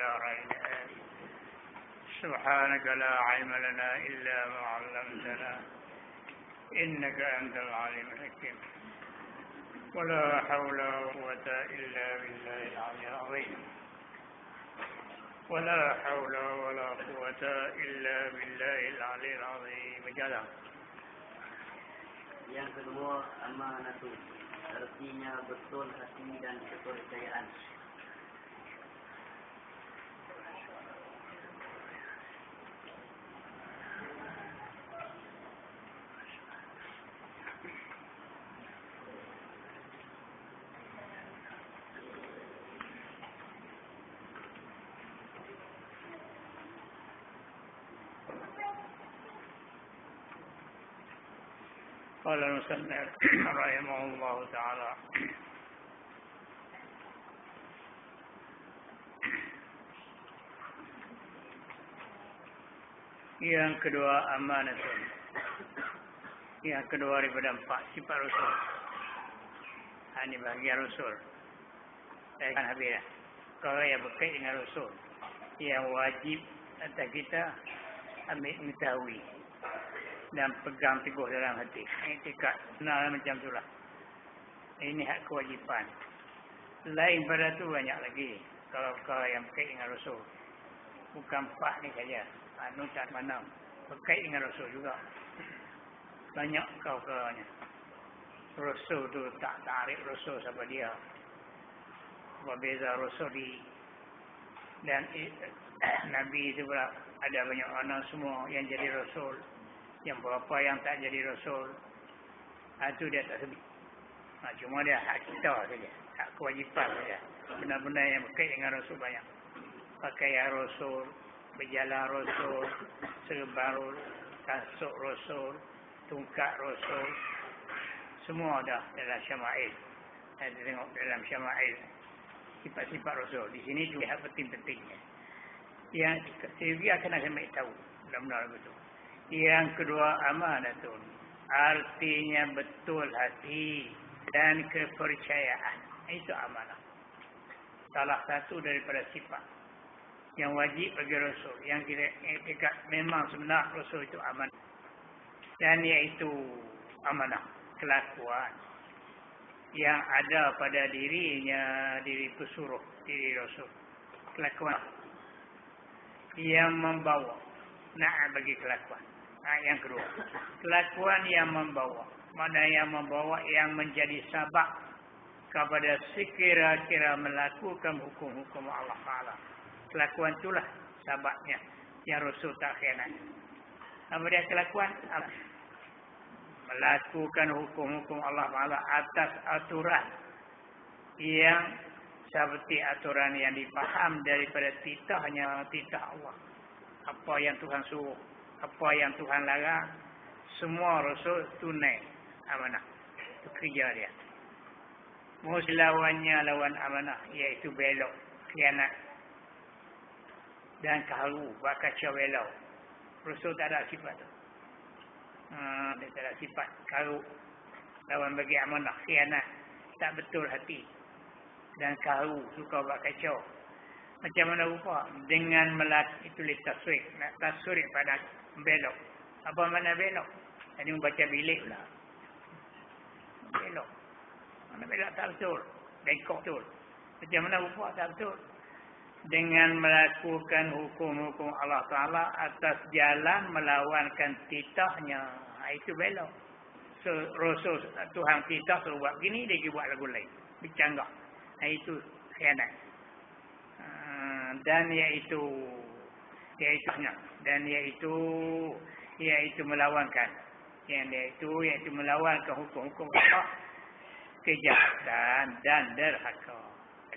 الدارين. سبحانك لا علم لنا إلا ما علمتنا إنك أنت العليم الحكيم. ولا حول ولا قوة إلا بالله العلي العظيم. ولا حول ولا قوة إلا بالله العلي العظيم. Jalan. Yang kedua, amanatu. Artinya betul hati dan kepercayaan. قال المصنف رحمه الله تعالى yang kedua amanatun. Yang kedua daripada 4 sifat Rasul. Ini bahagian Rasul. Saya kan habis dah. Kalau yang berkait dengan Rasul, yang wajib atas kita ambil mengetahui dan pegang teguh dalam hati. Etikat benar macam itulah. Ini hak kewajipan. Lain pada tu banyak lagi. Kalau yang berkait dengan Rasul, bukan 4 ni saja. Anu tak mana berkait dengan Rasul juga. Banyak kau-kaunya. Rasul tu tak tarik Rasul siapa dia. Berbeza Rasul dan Nabi itu pula ada banyak orang semua yang jadi Rasul. Yang berapa yang tak jadi Rasul, itu dia tak sebut. Cuma dia hak kita saja, hak kewajipan saja. Benar-benar yang berkait dengan Rasul banyak. Pakaian Rasul, berjalan Rasul, serban kasut Rasul, tungkat Rasul, semua dah dalam Syama'il. Saya tengok dalam Syama'il sifat-sifat Rasul. Di sini juga hak penting-pentingnya. Yang saya kena sampai tahu, benar-benar begitu. Yang kedua amanatun. Artinya betul hati dan kepercayaan. Itu amanah. Salah satu daripada sifat yang wajib bagi Rasul. Yang kita memang sebenar Rasul itu amanah. Dan iaitu amanah. Kelakuan yang ada pada dirinya, diri pesuruh, diri Rasul. Kelakuan yang membawa. Bagi kelakuan. Yang kedua, kelakuan yang membawa. Mana yang membawa, yang menjadi sabab kepada sekira-kira melakukan hukum-hukum Allah Ta'ala. Kelakuan itulah sababnya yang Rasul tak khianat. Apa dia kelakuan? Melakukan hukum-hukum Allah Ta'ala atas aturan yang seperti aturan yang dipaham daripada titahnya titah Allah. Apa yang Tuhan suruh, apa yang Tuhan larang, semua Rasul tunai amanah. Itu kerja dia. Lawannya lawan amanah, iaitu belok, khianat dan karu, buat kacau belau. Rasul tak ada sifat tu. Dia tak ada sifat karu. Lawan bagi amanah, khianat, tak betul hati, dan karu, suka buat kacau. Macam mana rupa? Dengan itu taswir. Nak taswir pada belok. Apa mana belok? Tadi membaca bilik pula. Belok. Mana belok tak betul. Bengkok betul. Macam mana rupa tak betul? Dengan melakukan hukum-hukum Allah Ta'ala atas jalan melawankan titahnya. Itu belok. So, Rasul Tuhan titah suruh buat gini, dia buat lagu lain. Bercanggah. Itu khianat. Dan iaitu melawankan, yaitu melawankan hukum-hukum Allah, kejahatan dan derhaka.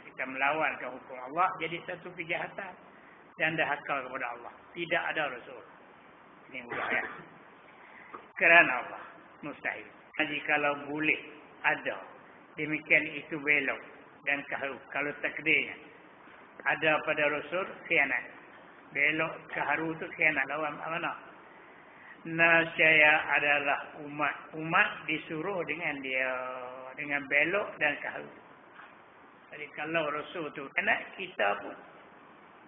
Kita melawankan hukum Allah jadi satu kejahatan dan derhaka kepada Allah. Tidak ada Rasul. Ini mudah ya. Kerana Allah mustahil. Jikalau boleh ada, demikian itu belok dan kalau takdirnya ada pada Rasul, khianat. Belok keharu itu khianat. Lawan mana? Nascaya adalah umat. Umat disuruh dengan belok dan keharu. Jadi kalau Rasul itu khianat, kita pun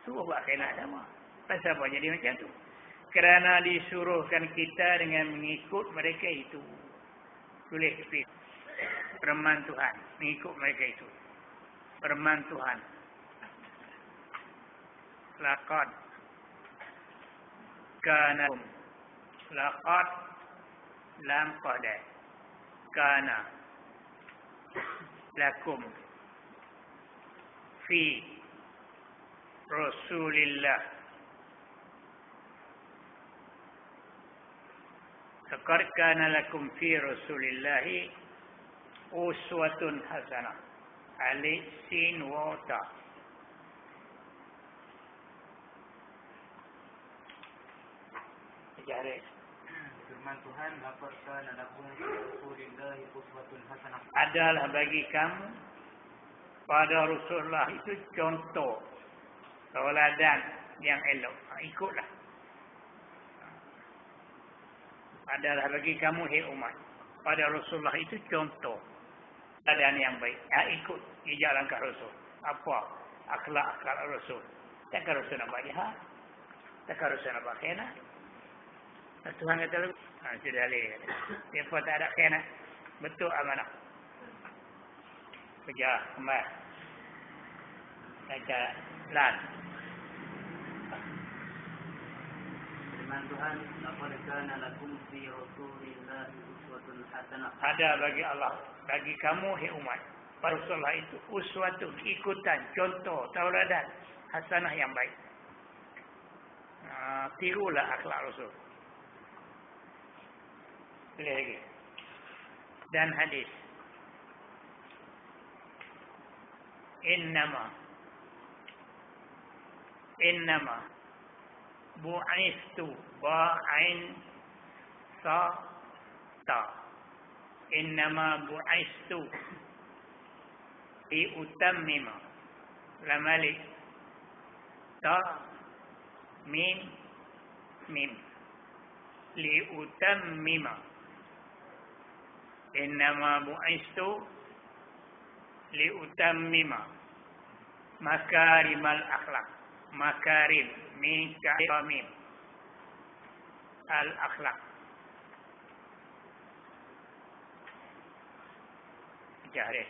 Suruh buat khianat sama. Pasal apa jadi macam tu? Kerana disuruhkan kita dengan mengikut mereka itu. Tulis speak. Firman Tuhan. Mengikut mereka itu. Firman Tuhan. Laqad kanakum. Laqad lam qada. Kana lakum fi Rasulillah laqad kana lakum fi Rasulillah uswatun hasanah. Alif sin wa ta. Jadi Firman Tuhan, laqad kana lakum fi Rasulillahi uswatun hasanah. Adalah bagi kamu pada Rasulullah itu contoh tauladan yang elok. Ikutlah. Adalah bagi kamu hai umat pada Rasulullah itu contoh tauladan yang baik. Ikut jejak langkah Rasul. Apa akhlak Rasul? Takkan Rasul nak buat jahat. Takkan Rasul nak buat khianat. Tuhan kata lebih. Sudah boleh. Dia pun tak ada khianat. Betul amanah. Kerja kembali. Baca lan. Firman Tuhan, laqad kana lakum fi Rasulillahi uswatun hasanah. Ada bagi Allah, bagi kamu hai umat. Rasulullah itu uswatun, ikutan, contoh, tauladan, hasanah yang baik. Tirulah akhlak Rasul. Boleh lagi. Dan hadis. Innama bu'istu ba'in sa ta. Innama bu'istu liutammima. Lamalik ta mim liutammima. Innama bu'istu liutammima makarimal akhlak. Makarim min karamim al akhlak. Jahre.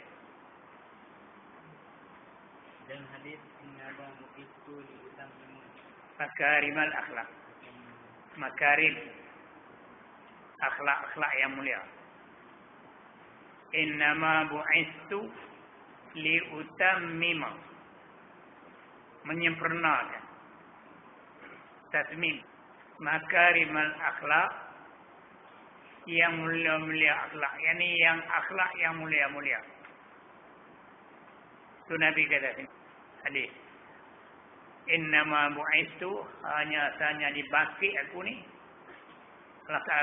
Dan hadis innama bu'istu liutammima Makarimal akhlak. Makarim akhlak yang mulia. Innama bu'istu liutammima, menyempurnakan, tasmim, makarimal akhlak, yang mulia-mulia akhlak, yakni yang akhlak yang mulia-mulia. Itu Nabi kata hadis. Innama bu'istu, hanya dibangkit aku ni,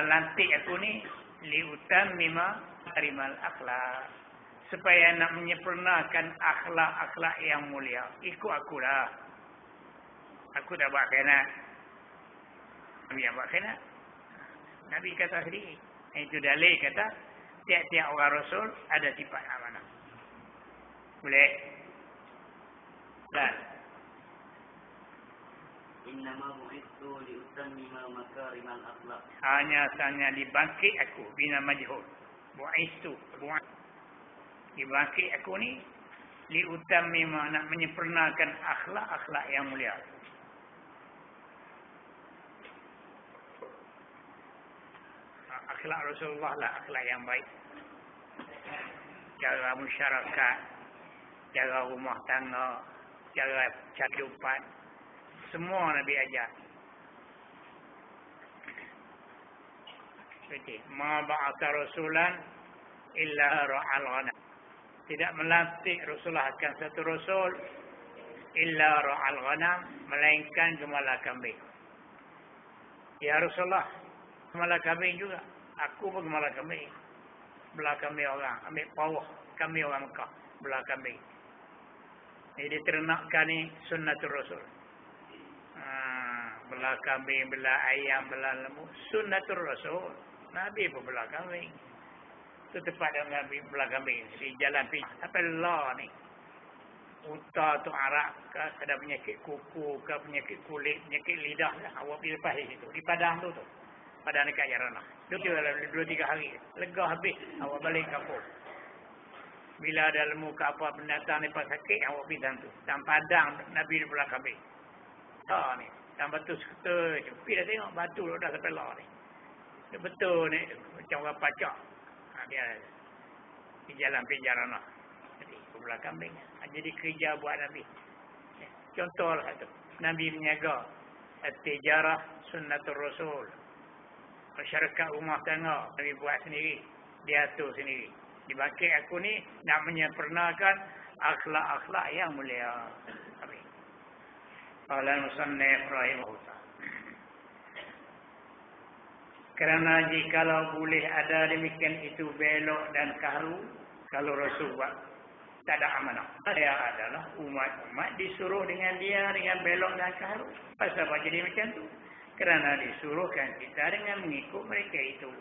lantik aku ni, liutammima makarimal akhlak, supaya nak menyempurnakan akhlak-akhlak yang mulia. Ikut akulah. Aku tak buat khianat. Nabi yang buat khianat. Nabi kata sendiri. Itu dalil kata, tiap-tiap orang Rasul ada sifat amanah. Boleh? Dan innama bu'istu liutammima makarimal akhlak. hanya dibangkit aku bina majhul. Bu'istu dibangkit aku ni liutammima, nak menyempurnakan akhlak-akhlak yang mulia. Akhlak Rasulullah lah akhlak yang baik. Cara masyarakat, cara rumah tangga, cara kehidupan, semua Nabi ajar. Seperti ma ba'atha rasulan illa ra'al ghanam. Tidak melantik Rasulullah akan satu Rasul illa ra'al ghanam, melainkan gembala kambing. Ya Rasulullah, gembala kambing juga. Aku pun gembala kambing. Belah kambing orang, ambil pawah kambing orang Mekah, belah kambing. Jadi ternakkan ni sunnatul Rasul. Belah kambing, belah ayam, belah lembu, sunnatul Rasul. Nabi pun belah kambing. Itu tempat yang Nabi belah kambing. Di jalan pinggir. Sampai law ni. Uta tu arak ke, ada penyakit kuku ke, penyakit kulit, penyakit lidah lah. Awak pergi lepas di situ. Di Padang tu. Padang dekat Jarana. Dia kira 2-3 hari. Lega habis. Awak balik kampung. Bila ada lemu ke apa pendatang lepas sakit, awak pergi tu. Dan Padang Nabi di belakang habis. Ni. Dan batu skuter. Pergi dah tengok batu dah sampai lah ni. Dia betul ni. Macam orang pacak. Dia di jalan Jarana. Jadi ke belakang kambing. Jadi kerja buat Nabi. Contohlah tu. Nabi menjaga at-tijarah sunnatul rasul. Masyarakat rumah tangga Nabi buat sendiri. Dia atur sendiri. Dibangkit aku ni nak menyempurnakan akhlak-akhlak yang mulia. Amin. Qala al-musannif rahimahullah. Kerana jikalau boleh ada demikian itu belok dan karu, kalau Rasul buat, tak ada amanah. Saya adalah umat-umat disuruh dengan dia, dengan belok dan karu. Pasal apa jadi macam tu? Kerana disuruhkan kita dengan mengikut mereka itu.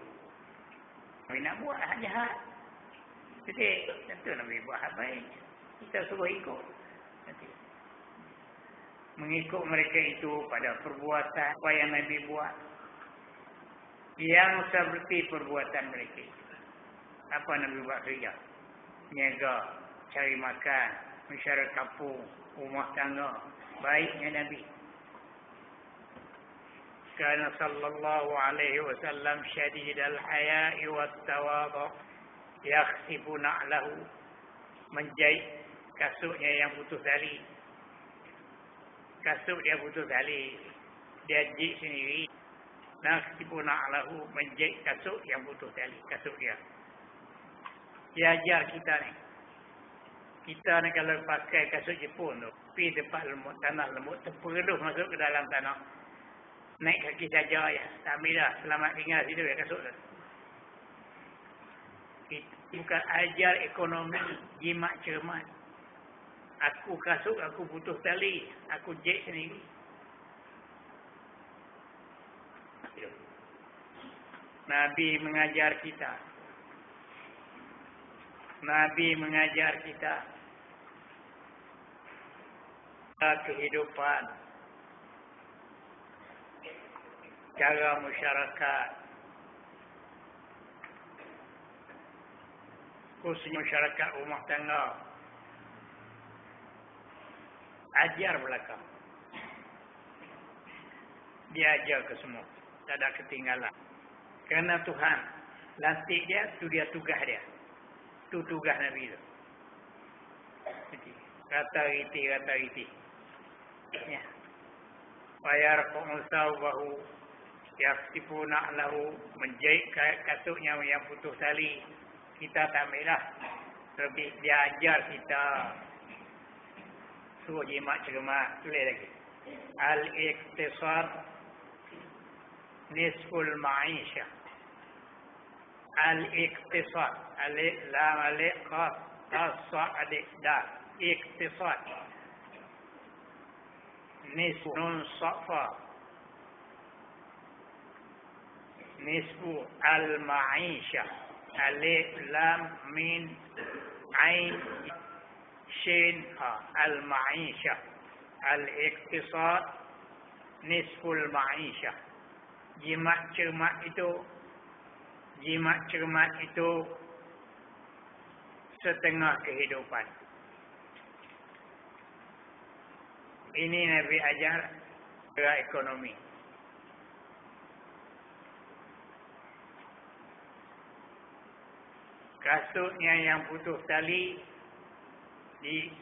Nabi nak buat hak jahat. Jadi, tentu Nabi buat hak baik. Kita suruh ikut. Nanti. Mengikut mereka itu pada perbuatan apa yang Nabi buat. Yang seperti perbuatan mereka. Apa Nabi buat kerja? Niaga, cari makan, masyarakat kampung, rumah tangga. Baiknya Nabi. Kana sallallahu alaihi wasallam syadid al-haya'i wat-tawadhu. Yakhsibu na'lahu. Menjahit kasutnya yang putus tali. Kasut dia putus tali. Dia jahit sendiri. Yakhsibu na'lahu. Menjahit kasut yang putus tali. Kasut dia. Dia ajar kita ni. Kita ni kalau pakai kasut Jepun tu, pergi tempat lemut, tanah lemut, terpereduh masuk ke dalam tanah. Naik kaki saja ya. Tak ambil dah. Selamat tinggal situ ya kasut tu. Bukan ajar ekonomi, jimat cermat. Aku kasut, aku putus tali. Aku jahit sendiri. Nabi mengajar kita. Nabi mengajar kita kehidupan, cara masyarakat, khususnya masyarakat rumah tangga. Ajar belakang. Dia ajar ke semua. Tak ada ketinggalan. Kerana Tuhan lantik dia, tu dia tugas dia. Tu tugas Nabi tu. Rata-riti. Ya. Wayarqa'u thawbahu yaksifuna lahu. Menjahit kasutnya yang putus tali. Kita tak ambil lah. Lebih dia ajar kita. Suruh jimat cermat. Tulis lagi. Al-iqtisad nisful ma'isha. Al-iqtisad. Lam al-iqtas. Taswa adik-dah. Iqtisad. Nisfun safa. Nisfu al-ma'isha. Alif, lam, min, ain, shin, al-ma'isha. Al-iqtisad nisful ma'isha. Jimat cermat itu setengah kehidupan. Ini Nabi ajar gerak ekonomi. Kasutnya yang putus tali,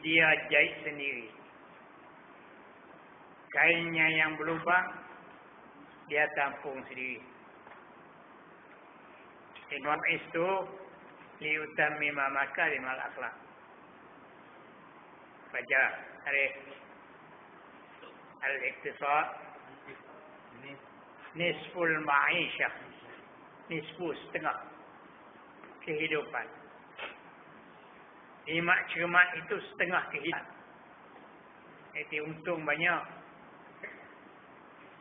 dia jahit sendiri. Kainnya yang berlubang, dia tampung sendiri. Imam itu liutammima makarimal akhlak. Baca hari al-iqtisad nisful ma'isha. Nisfu setengah kehidupan. Jimat cermat itu setengah kehidupan. Itu untung banyak.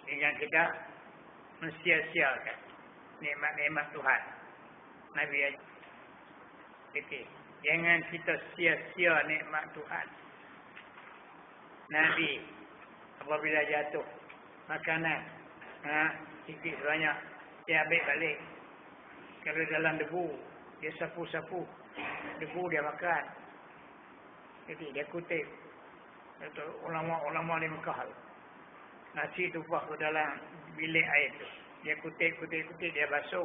Dengan kita mensia-siakan nikmat-nikmat Tuhan. Nabi ajar. Jangan kita sia-sia nikmat Tuhan. Nabi apabila jatuh makanan, sikit banyak, dia ambil balik. Kalau dalam debu, dia sapu-sapu. Debu dia makan. Jadi dia kutip. Itu ulama-ulama di Mekah. Nasi tumpah ke dalam bilik air tu. Dia kutip, dia basuh.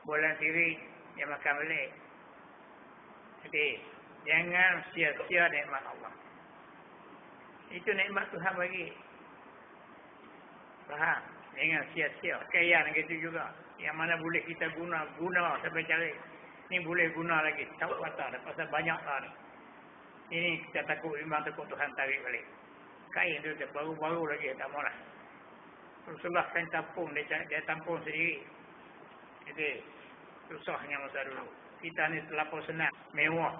Bolang kiri, dia makan balik. Jadi, jangan sia-sia nikmat Allah. Itu nikmat Tuhan bagi. Faham? Jangan sia-sia. Kaya gitu juga. Yang mana boleh kita guna sampai cari. Ini boleh guna lagi. Tahu kata dah. Pasal banyak lah ni. Ini kita takut, memang takut Tuhan tarik balik. Kain tu baru-baru lagi. Tak mau lah. Rasulullah kan tampung. Dia tampung sendiri. Jadi, susahnya masa dulu. Kita ni terlalu senang. Mewah.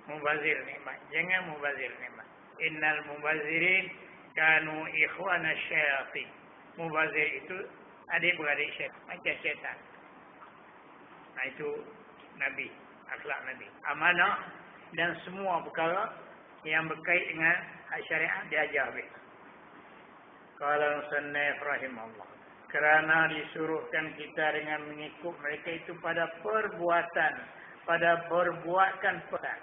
Mubazir nikmat. Jangan mubazir nikmat. Innal mubazirin kanu ikhwana syayatin. Mubazir itu adik-beradik syaitan. Macam syaitan. Nah itu Nabi. Akhlak Nabi. Amanah dan semua perkara yang berkait dengan syariat diajar habis. Qala musannif rahimahullah. Kerana disuruhkan kita dengan mengikut mereka itu pada perbuatan. Pada perbuatan perbuatan.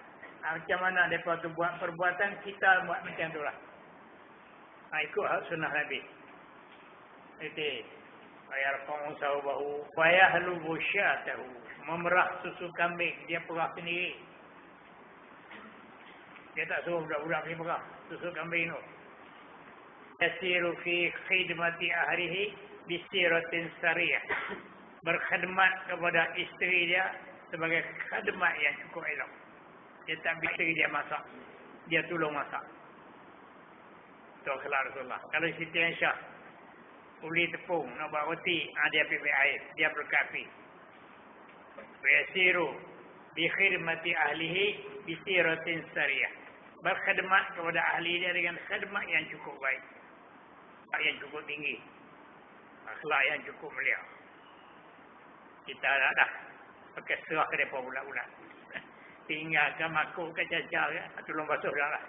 Macam mana mereka tu buat perbuatan, kita buat macam tu lah. Ikut sunnah Nabi. Itu. Ayarfa'u sawbahu. Wayahlu busyatahu. Memerah susu kambing. Dia perah sendiri. Dia tak suruh budak-budak ni perah susu kambing tu. Yasiru fi khidmati ahlihi bisiratin sariyah. Berkhidmat kepada isteri dia sebagai khidmat yang cukup elok. Dia tak isteri dia masak. Dia tolong masak. Itu akhlak Rasulullah. Kalau Siti Aisyah uli tepung nak buat roti, dia pergi air, dia berkapi. Yasiru bi khidmati ahlihi bisiratin sariyah. Berkhidmat kepada ahli dia dengan khidmat yang cukup baik. Yang cukup tinggi. Akhlak yang cukup mulia. Kita dah pakai serah ke mereka bulat-bulat. Tinggalkan makuk ke cacar ke. Tolong basuh dah lah.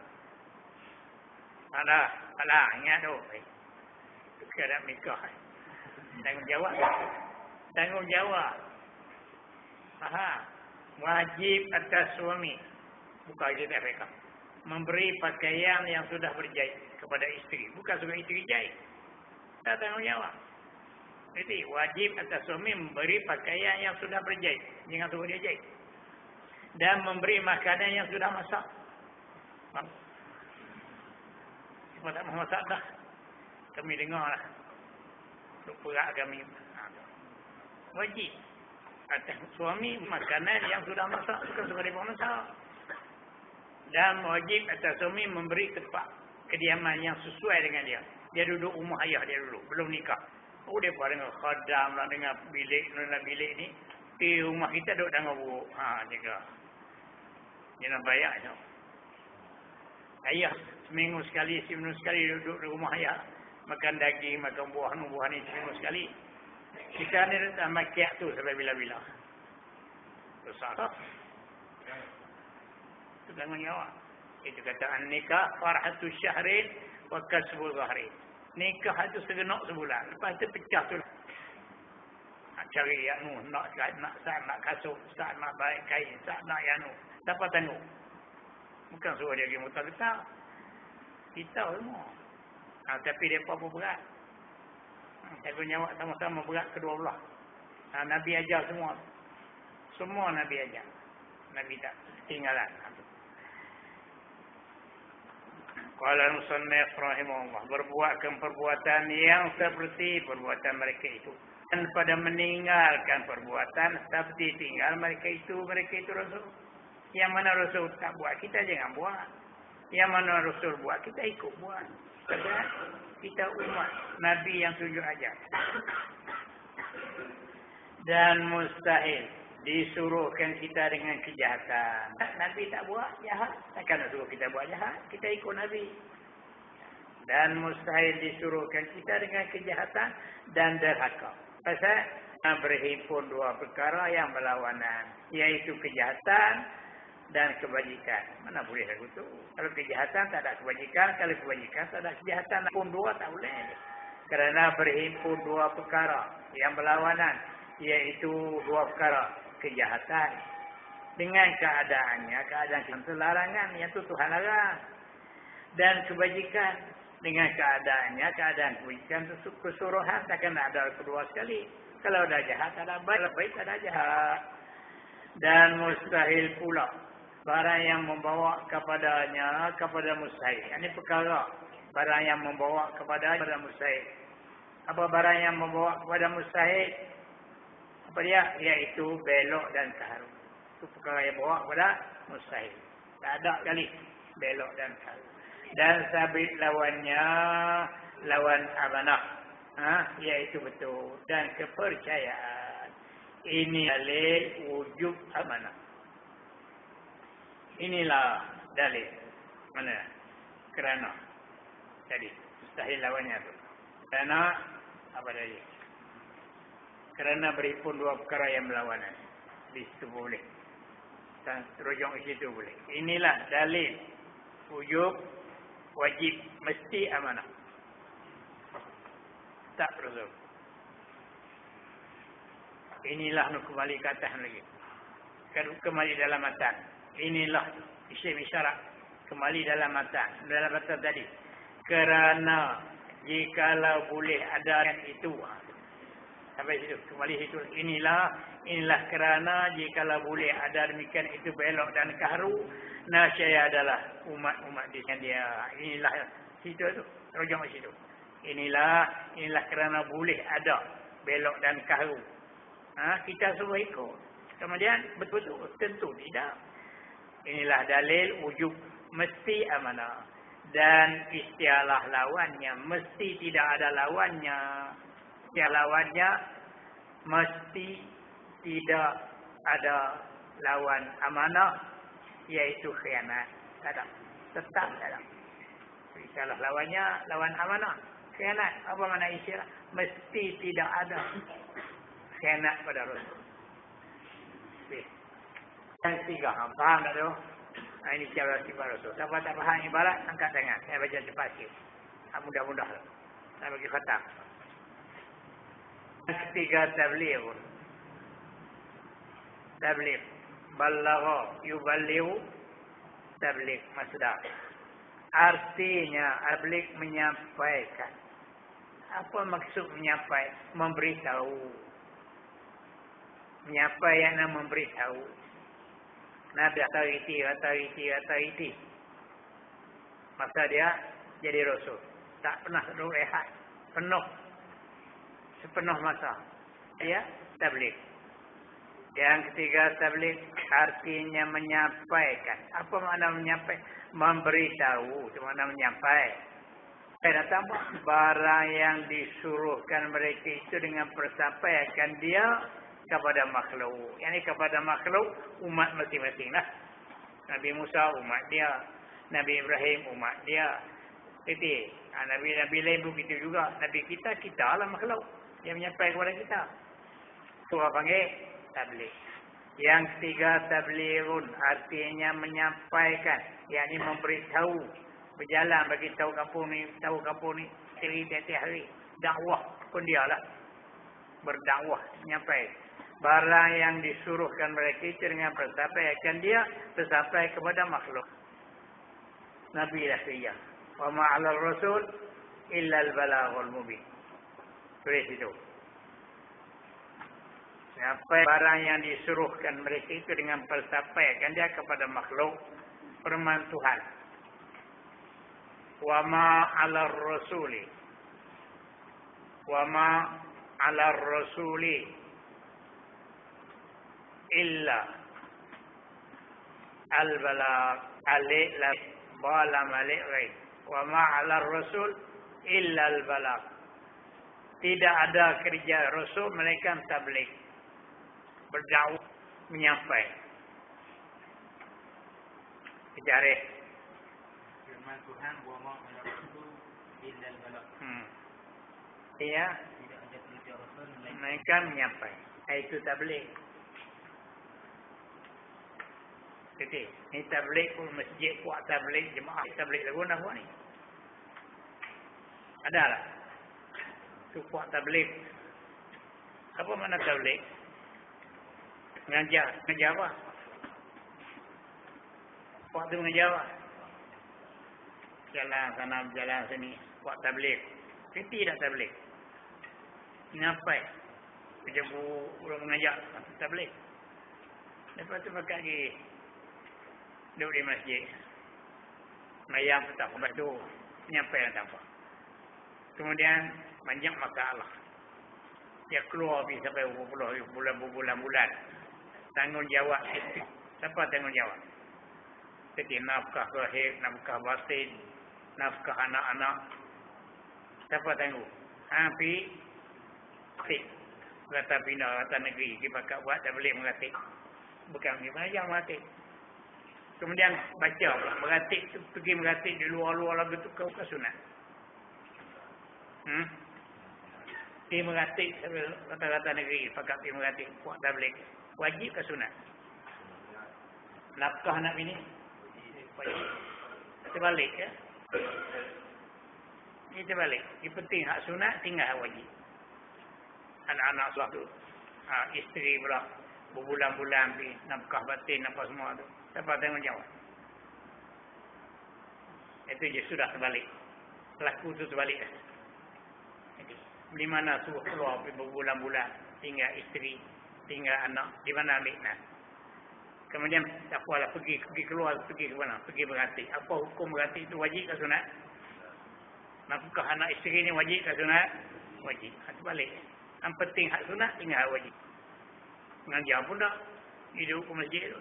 Alah, ingat tu. Keadaan nikah. Tanggungjawab. Tanggungjawab. Faham? Wajib atas suami. Bukan kita mereka. Memberi pakaian yang sudah berjahit kepada isteri. Bukan suruh isteri jahit. Tak tanggungjawab. Jadi wajib atas suami memberi pakaian yang sudah berjahit. Jangan suruh dia jahit. Dan memberi makanan yang sudah masak. Siapa tak mahu masak dah. Kami dengar lah. Untuk perak kami. Wajib. Atas suami makanan yang sudah masak. Bukan suruh dia masak. Dan wajib atas suami memberi tempat kediaman yang sesuai dengan dia. Dia duduk rumah ayah dia dulu. Belum nikah. Oh, dia pun dengan khadam lah, dengan bilik ni. Di rumah kita duduk tengah buruk. Jaga. Dia nak bayar tu. Ayah seminggu sekali duduk di rumah ayah. Makan daging, makan buah ni seminggu sekali. Kita ni dah makiat tu sampai bila-bila. Besar. Itu tanggungjawab. Itu kata an-nikah farhatu syahrin wa kasbul zahrin. Nikah itu segenap sebulan. Lepas tu pecah tu. Nak cari yang nak kasut, saat nak baik kain, saat nak yang dapat tanggung. Bukan suruh dia pergi mutar-mutar. Kita semua. Tapi dia apa berat. Tanggungjawab sama-sama berat kedua belah. Nabi ajar semua. Semua Nabi ajar. Nabi tak tinggalan. Qala musannif rahimahullah, berbuatkan perbuatan yang seperti perbuatan mereka itu, dan pada meninggalkan perbuatan seperti tinggal mereka itu Rasul. Yang mana Rasul tak buat, kita jangan buat. Yang mana Rasul buat, kita ikut buat. Sebab kita umat Nabi yang tunjuk ajar. Dan mustahil disuruhkan kita dengan kejahatan. Nabi tak buat jahat. Takkan nak suruh kita buat jahat. Kita ikut Nabi. Dan mustahil disuruhkan kita dengan kejahatan dan derhaka. Pasal berhimpun dua perkara yang berlawanan. Iaitu kejahatan dan kebajikan. Mana boleh lagu tu? Kalau kejahatan tak ada kebajikan, kalau kebajikan tak ada kejahatan. Pun dua tak boleh. Kerana berhimpun dua perkara yang berlawanan, iaitu dua perkara kejahatan dengan keadaannya, keadaan larangan yang tu Tuhan larang, dan kebajikan dengan keadaannya, keadaan kebajikan itu kesuruhan. Takkan ada kedua sekali. Kalau ada jahat ada baik, kalau baik ada jahat. Dan mustahil pula barang yang membawa kepadanya kepada mustahil. Ini perkara barang yang membawa kepada mustahil. Apa barang yang membawa kepada mustahil? Apa dia? Iaitu belok dan kaharu. Itu perkara yang bawa kepada mustahil. Tak ada kali belok dan kaharu. Dan sabit lawannya lawan amanah. Iaitu betul. Dan kepercayaan. Ini dalil wujub amanah. Inilah dalil. Mana? Kerana. Jadi, mustahil lawannya tu. Kerana, apa tadi? Kerana berhimpun dua perkara yang berlawanan. Di situ boleh. Dan terujung di situ boleh. Inilah dalil wujub, wajib, mesti amanah. Tak perlu. Inilah nak kembali ke atas lagi. Kembali dalam matan. Inilah isim isyarat. Kembali dalam matan. Dalam matan tadi. Kerana jikalau boleh ada yang itu. Sampai situ. Kembali situ. Inilah kerana jikalau boleh ada demikian itu belok dan kahru. Nasyaya adalah umat-umat dia. Inilah situ tu. Rujung ke situ. Inilah kerana boleh ada belok dan kahru. Kita semua ikut. Kemudian betul-betul tentu tidak. Inilah dalil wujub mesti amanah. Dan istilah lawannya mesti tidak ada lawannya. Istilah lawannya mesti tidak ada lawan amanah, iaitu khianat. Tak ada. Tetap tak ada. Istilah lawannya lawan amanah. Khianat. Apa makna istilah? Mesti tidak ada khianat pada Rasul. Yang tiga, faham tak tu? Ini cara sifat Rasul. Siapa tak faham ibarat, angkat tangan. Saya baca cepat sikit. Mudah-mudah. Saya bagi khatam. Yang ketiga, tabligh. Tabligh. Ballagha yuballighu. Tabligh masdar. Artinya, tabligh menyampaikan. Apa maksud menyampaikan? Memberitahu. Menyampaikan dan memberitahu. Nabi authority. Masa dia jadi Rasul. Tak pernah rehat. Sepenuh masa. Dia tabligh. Yang ketiga, tabligh artinya menyampaikan. Apa makna menyampaikan? Memberitahu. Itu makna menyampaikan. Saya datang barang yang disuruhkan mereka itu dengan persampaian dia kepada makhluk. Yang ini kepada makhluk umat masing-masing lah. Nabi Musa umat dia, Nabi Ibrahim umat dia. Jadi Nabi lain begitu juga. Nabi kita lah makhluk yang menyampaikan kepada kita. Itu orang panggil tabligh. Yang ketiga, tablighun artinya menyampaikan, yakni memberitahu, berjalan bagi tahu kampung ni, tiap-tiap hari. Dakwah pun dialah. Berdakwah, menyampaikan. Barang yang disuruhkan mereka itu dengan persampaian dia tersampai kepada makhluk. Nabi dah seria. Wa ma'ala rasul illa al-balaghul mubin. Tulis itu. Sampai barang yang disuruhkan mereka itu dengan persampaian dia kepada makhluk. Firman Tuhan. Wa ma'ala rasuli. Wa ma'ala rasuli illa al-balagh alik la bala malik rai wa ma'ala rasul illa al-balagh. Tidak ada kerja Rasul melainkan tabligh, berdakwah, menyampaikan. Sejarah firman Tuhan wa ma'ala rasul illa al-balagh. Ia tidak ada kerja Rasul melainkan menyampaikan. Itu tabligh. Betul. Ni tabligh pun masjid kuat tabligh, jemaah tabligh lagu nak buat ni. Ada lah. Tu kuat tabligh. Apa makna tabligh? Mengajar apa? Kuat tu mengajar apa? Jalan sana, jalan sini. Kuat tabligh. Fiti dah tabligh. Ngapai? Kerja orang mengajar tabligh. Lepas tu pakai lagi. Duduk di masjid. Mayang tak sampai tu. Nyampai yang tanpa. Kemudian banyak masalah. Dia keluar pergi sampai bulan-bulan. Tanggungjawab. Siapa tanggungjawab? Jadi nafkah zahir, nafkah batin, nafkah anak-anak. Siapa tanggung? Pergi. Kata pindah, kata negeri. Dia pakai buat tak boleh mengatik. Bukan dia mengajar mengatik. Kemudian baca meratik tu, pergi meratik di luar-luar lagu tu kau ke sunat. Pergi meratik kata-kata negeri, pakai pergi meratik kuat tabligh. Wajib ke sunat? Nafkah anak bini? Wajib. Terbalik ya. Ini terbalik. Ini penting hak sunat, tinggal hak wajib. Anak-anak suatu isteri pula berbulan-bulan pergi nafkah batin apa semua tu. Siapa tanggungjawab? Itu je sudah terbalik. Pelaku tu terbalik. Di mana suruh keluar berbulan-bulan, tinggal isteri, tinggal anak, di mana ambil nak. Kemudian tak apalah pergi keluar, pergi ke mana? Pergi berhati. Apa hukum berhati itu wajib ke sunat? Nafkah anak isteri ni wajib ke sunat? Wajib. Terbalik. Yang penting hak sunat, tinggal hak wajib. Mengajar pun tak. Hidup ke masjid tu.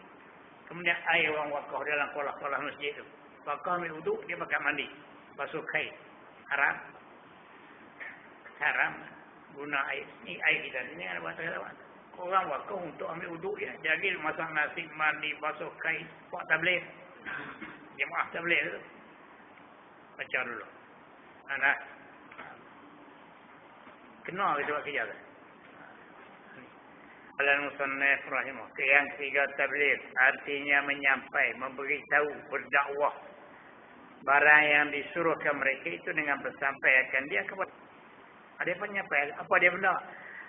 Kemudian air orang wakaf dalam kolah-kolah masjid tu. Wakaf ambil uduk, dia pakai mandi. Basuh kain. Haram. Haram. Guna air. Ni air kita. Ini ada batas-batas. Orang wakaf untuk ambil uduk dia. Jadi masak nasi, mandi, basuh kain. Buat tabligh. Jemaah tabligh tu. Baca dulu. Anak. Kenal itu buat kerja kan? Al-Musannif rahimah. Yang ketiga tabligh artinya menyampai, memberitahu, berdakwah. Barang yang disuruhkan mereka itu dengan bersampaikan dia kepada. Ada apa nyampai? Apa dia benda?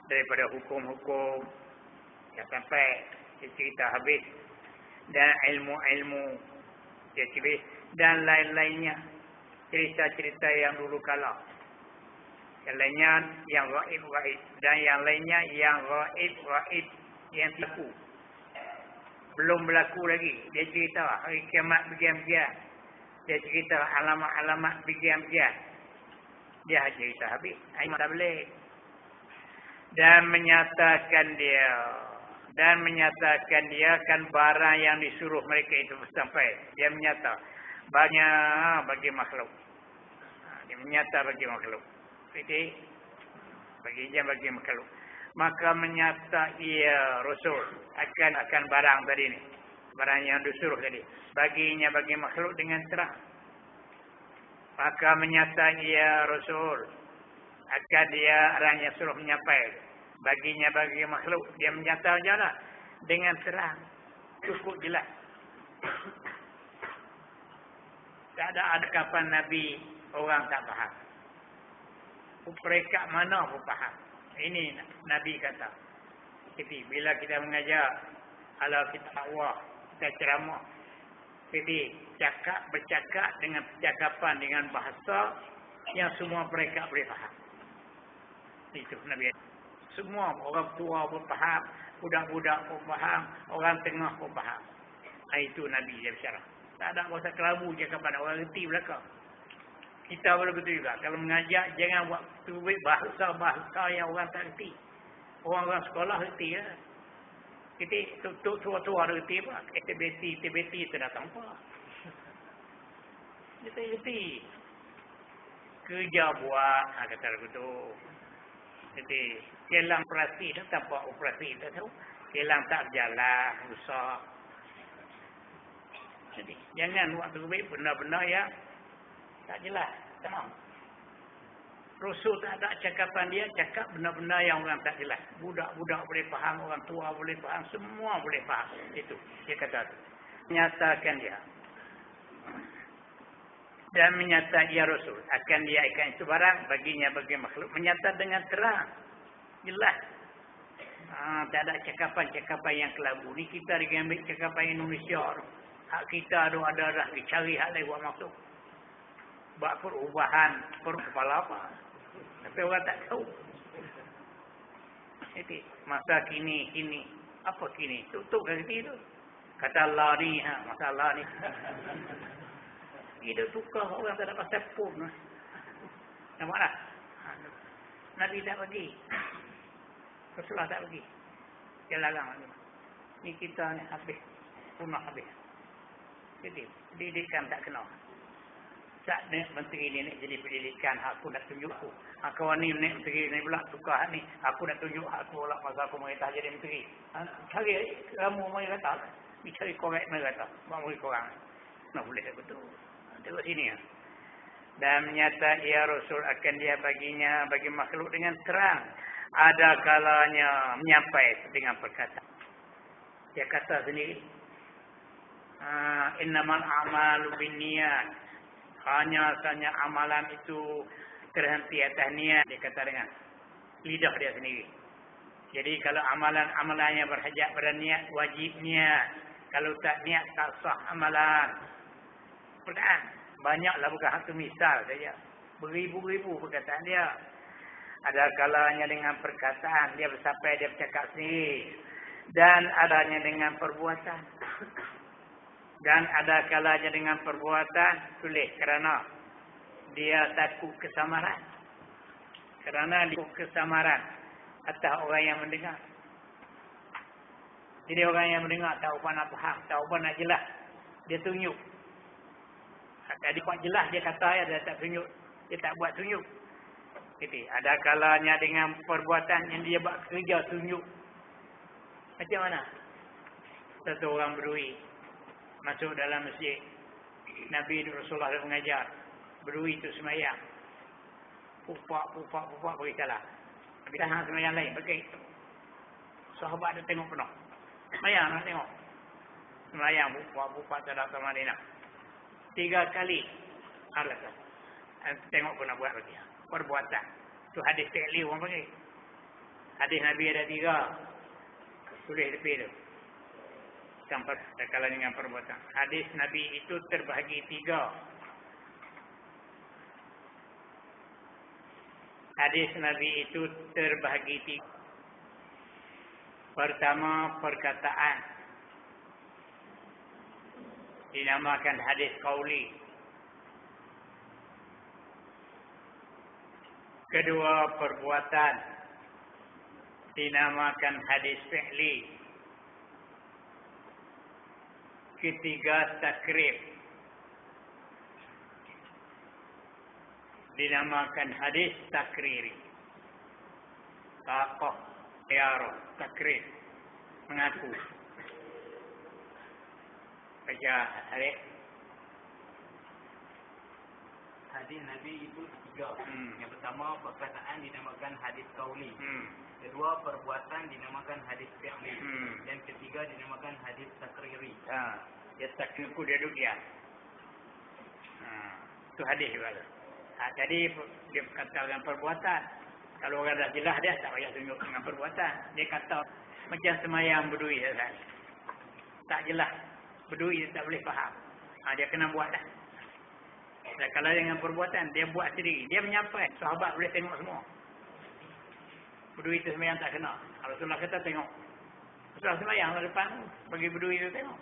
Daripada hukum-hukum yang sampai dia cerita habis. Dan ilmu-ilmu dia cerita. Dan lain-lainnya. Cerita-cerita yang dulu kala. Yang lainnya yang gaib-gaib. Dan yang lainnya yang gaib-gaib. Yang berlaku. Belum berlaku lagi. Dia cerita hari kiamat begian-begian. Dia cerita alamat-alamat begian-begian. Dia cerita habis. Ayat tabligh. Dan menyatakan dia kan barang yang disuruh mereka itu sampai. Dia menyata. Banyak bagi makhluk. Dia menyata bagi makhluk. Jadi bagi makhluk. Maka menyata ia Rasul akan barang tadi ni. Barang yang disuruh tadi. Baginya bagi makhluk dengan terang. Maka menyata ia Rasul akan dia orang yang suruh menyampai. Baginya bagi makhluk. Dia menyata jalan dengan terang. Cukup jelas. Tak ada kapan Nabi orang tak faham. Mereka mana pun faham. Ini Nabi kata. Jadi bila kita mengajar, kalau kita dakwah, kita ceramah, jadi bercakap dengan percakapan dengan bahasa yang semua mereka boleh faham. Itu Nabi. Semua orang tua pun faham, budak-budak pun faham, orang tengah pun faham. Itu Nabi dia bersyarah. Tak ada bahasa kelabu je kepada orang reti belakang. Kita boleh betul juga. Kalau mengajar, jangan buat bahasa yang orang tak reti. Orang-orang sekolah reti ya. Jadi, tua-tua reti apa? TBT itu datang apa? Dia tak reti. Kerja buat, kata lagu tu. Jadi, kelang operasi, dah tanpa operasi, tak tahu. Kelang tak berjalan, rusak. Jadi, jangan buat terbaik benda-benda yang tak jelas, tamam. Rasul tak ada cakapan dia, cakap benda-benda yang orang tak jelas. Budak-budak boleh faham, orang tua boleh faham, semua boleh faham. Itu, dia kata tu. Menyatakan dia. Dan menyata ia Rasul. Akan dia ikan itu barang baginya bagi makhluk. Menyata dengan terang. Jelas. Tak ada cakapan-cakapan yang kelabu. Ni kita ambil cakapan Indonesia. Hak kita ada dah dicari hak lain buat masuk. Buat perubahan. Kepala apa. Tapi orang tak tahu. Jadi masa kini. Apa kini? Tutup kaki tu. Kata Allah ni. Masalah ni. Dia tukar orang tak ada pasal pun. Nampak tak? Nabi tak bagi. Rasulullah tak bagi. Dia larang. Ni kita ni habis. Punah habis. Jadi, pendidikan tak kena. Tak nak menteri ni nak jadi pendidikan. Aku nak tunjuk aku. Kawan ni nak menteri ni pula tukar ni. Aku nak tunjuk aku pula masa aku merintah jadi menteri. Cari ramu mereka kata. Ni cari korek mereka kata. Buat mereka korang. Nak boleh betul. Tengok sini ya. Dan menyata ia Rasul akan dia baginya bagi makhluk dengan terang. Ada kalanya menyampai dengan perkataan. Dia kata sendiri. Innamal a'malu binniyat. Hanya sahaja amalan itu terhenti atas niat. Dia kata dengan lidah dia sendiri. Jadi kalau amalan-amalannya berhajat pada niat, wajib niat. Kalau tak niat, tak sah amalan. Perkataan. Banyaklah bukan satu misal saja. Beribu-ribu perkataan dia. Ada kalanya dengan perkataan. Dia bersampai, dia bercakap sendiri. Dan adanya dengan perbuatan. Dan ada kalanya dengan perbuatan. Tulis kerana dia takut kesamaran. Kerana dia takut kesamaran atas orang yang mendengar. Jadi orang yang mendengar tak apa nak faham. Tak apa nak jelas. Dia tunjuk. Tadi kuat jelas dia kata ya, dia tak tunjuk. Dia tak buat tunjuk. Jadi ada kalanya dengan perbuatan yang dia buat kerja tunjuk. Macam mana? Satu orang berdui masuk dalam masjid. Nabi Rasulullah mengajar. Berdui itu semayang. Pupak bagi salah. Habis dah semayang lain. Bagi. Sahabat dia tengok penuh. Semayang nak tengok. Semayang pupak tak ada Madinah. 3 kali. Alasan. Tengok pun nak buat lagi. Perbuatan. Itu hadis fi'li orang panggil. Hadis Nabi ada 3. Tulis tepi tu. Sampai kalau dengan perbuatan. Hadis Nabi itu terbahagi 3. Hadis Nabi itu terbahagi 3. Pertama, perkataan. Dinamakan hadis qauli. Kedua, perbuatan. Dinamakan hadis fi'li. Ketiga, takrib. Dinamakan hadis takriri. Taqah, tiara, takrib. Mengaku. Baca hadis. Hadis Nabi itu 3. Yang pertama, perkataan dinamakan hadis qauli. Kedua, perbuatan dinamakan hadis fi'li. Dan ketiga, dinamakan hadis takriri. Dia takrirku dia duduk dia. Itu hadis juga. Jadi dia kata dengan perbuatan. Kalau orang dah jelas dia tak payah tunjuk dengan perbuatan. Dia kata macam semayang berdui. Tak jelas. Berdui dia tak boleh faham. Dia kena buat dah. Dan kalau dengan perbuatan, dia buat sendiri. Dia menyampai. Sahabat boleh tengok semua. Berdui itu semayang tak kena. Rasulullah kata tengok. Rasulullah semayang depan. Bagi berdui itu tengok.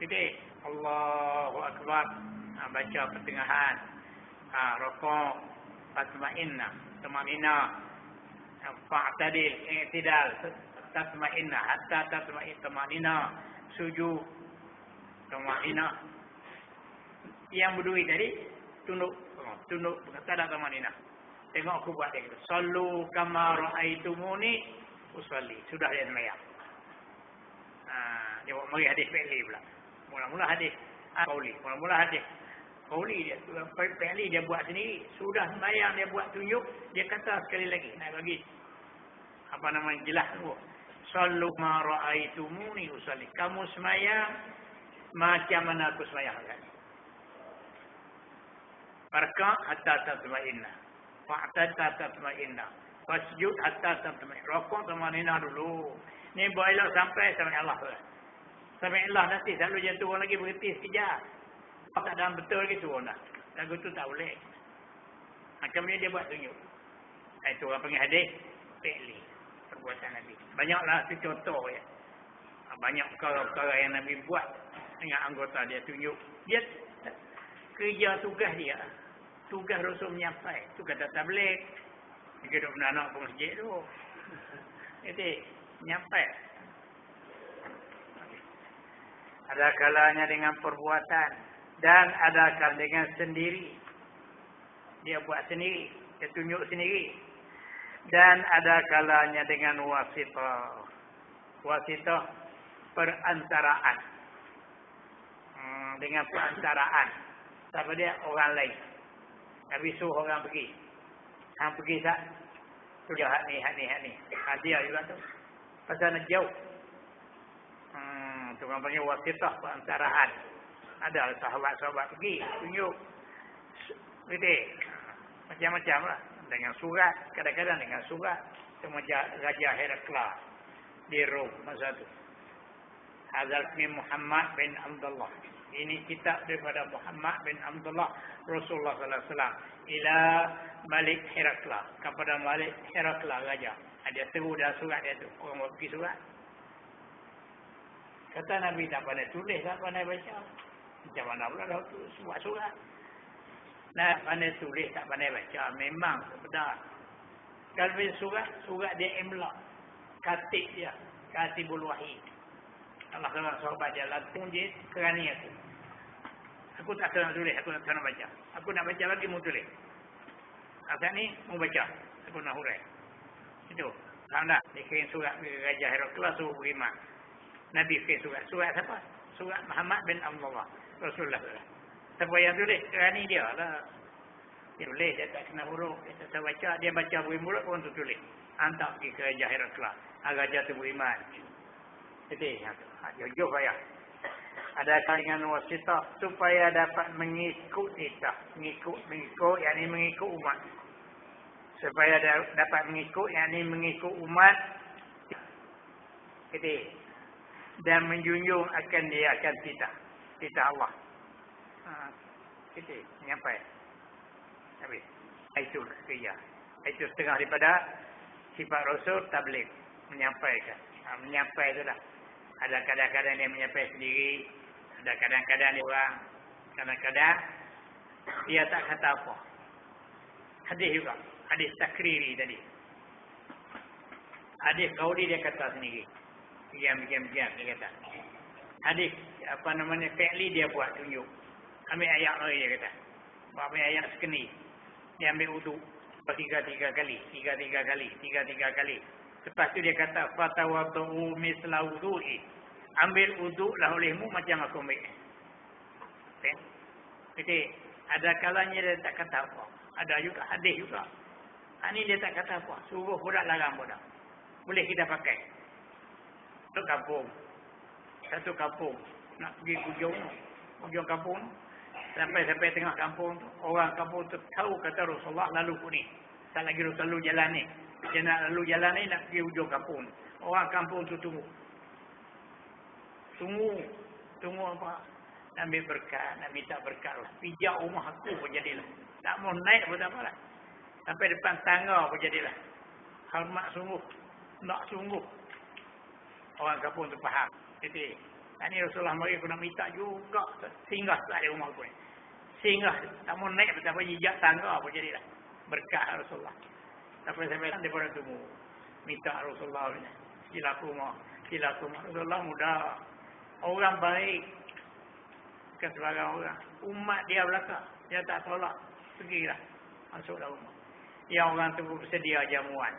Jadi, Allahu Akbar. Baca pertengahan. Rokok. Tatma'inna. Tama'inna. Fa'tadil. I'tidal. Tatma'inna. Hatta tatma'inna. Tama'inna. Sujud. Tama'inna. Yang berdui tadi. Tunduk. Tak ada tama'inna. Tengok aku buat dia. Sallu kama ra'aitumuni. Usalli. Sudah dia semayang. Dia buat mari hadis fi'li pula. Mula-mula hadis qauli. Mula-mula hadis qauli dia. Fi'li dia buat sendiri. Sudah sembahyang dia buat tunjuk. Dia kata sekali lagi. Nak bagi. Apa nama jelas tu. Sallu ma ra'aitumuni usalli. Kamu sembahyang macam mana aku sembahyang kan. Farka hatta tatma'inna. Fa'tata tatma'inna. Wasjud hatta tatma'inna. Rokok tamanina dulu. Ni buat elok sampai Allah. Sampai Allah nanti selalu jatuh turun lagi berhenti sekejap. Tak dalam betul lagi turun dah. Lagu tu tak boleh. Macam ni dia buat tunjuk. Itu orang panggil hadis fi'li. Perbuatan Nabi. Banyaklah tu contoh ya. Banyak perkara-perkara yang Nabi buat dengan anggota dia tunjuk. Dia kerja tugas dia. Tugas Rasul menyampai. Tu kata tabligh. Dia duduk menanak pun masjid tu. Jadi menyampai. Ada kalanya dengan perbuatan. Dan ada kalanya dengan sendiri. Dia buat sendiri. Dia tunjuk sendiri. Dan ada kalanya dengan wasitah. Wasitah perantaraan. Dengan perantaraan. Siapa dia? Orang lain. Nabi suruh orang pergi. Hang pergi tak? Tu dia hak ni. Dia juga tu. Pasal nak jauh. Tu orang panggil wasitah perantaraan. Ada sahabat-sahabat pergi. Tunjuk. Gitu. Macam-macam lah. Dengan surat. Kadang-kadang dengan surat. Macam Raja Herakla. Di Rom masa tu. Hazal min Muhammad bin Abdullah. Ini kitab daripada Muhammad bin Abdullah Rasulullah sallallahu alaihi wasallam ila Malik Herakla, kepada Malik Herakla raja. Dia seru dalam surat dia tu. Orang buat pergi surat. Kata Nabi tak pandai tulis, tak pandai baca. Macam mana pula dah buat surat. Nah, pandai tulis, tak pandai baca. Memang benar. Kalau surat dia imla. Katib dia. Katibul wahyi. Allah SWT sahabat dia latung je kerani aku. Aku tak nak tulis, aku tak nak baca. Aku nak baca lagi mau tulis. Asal ni mau baca. Aku nak hurai. Itu. Faham tak? Dia kirim surat ke Raja Herakla suruh beriman. Nabi kirim surat. Surat siapa? Surat Muhammad bin Abdullah Rasulullah. Siapa yang tulis? Kerani dia lah. Dia tulis, dia tak kena huruf. Dia tak baca. Dia baca berimurut pun tu tulis. Hantar pergi ke Raja Herakla. Raja tu beriman. Jadi, jujur payah. Ada dengan wasitah supaya dapat mengikut kita. Mengikut, yakni mengikut umat. Supaya dapat mengikut, yakni mengikut umat. Jadi, dan menjunjung akan dia akan titah Allah. Jadi, nyampai. Habis. Itu kerja. Itu setengah daripada sifat Rasul tabligh. Menyampaikan. Menyampai itu dah. Ada kadang-kadang dia menyampai sendiri. Ada kadang-kadang dia orang. Kadang-kadang dia tak kata apa. Hadis juga. Hadis takriri tadi. Hadis qauli dia kata sendiri. Diam dia kata. Hadis fi'li dia buat tunjuk. Ambil ayat lagi dia kata. Ambil ayat sekeni. Dia ambil wudu. Tiga-tiga kali. Lepas tu dia kata fatawadhu misla wudu'i. Ambil wuduklah olehmu macam aku ambil. Okay? Jadi ada kalanya dia tak kata apa. Ada juga hadis juga. Ini dia tak kata apa. Suruh budak larang budak. Boleh kita pakai. Satu kampung nak pergi hujung kampung. Sampai tengah kampung tu, orang kampung tu tahu kata Rasulullah lalu ni. Tak lagi Rasulullah jalan ni. Dia nak lalu jalan ni nak pergi hujung kampung. Orang kampung tu tunggu apa? Nak ambil berkat, nak minta berkat lah. Pijak rumah aku pun jadilah. Tak mau naik pun tak apalah. Sampai depan tangga pun jadilah. Hormat sungguh. Nak sungguh. Orang kampung tu faham. Jadi, ini Rasulullah mari aku nak minta juga. Singgah tak ada rumah aku ni. Singgah. Tak mau naik pun tak apa. Jejak tangga pun jadilah. Berkat Rasulullah. Sampai daripada tunggu. Minta Rasulullah. Silaku Rasulullah mudah. Orang baik. Bukan sebarang orang. Umat dia belakang. Dia tak tolak. Pergilah. Masuklah rumah. Yang orang tu bersedia jamuan.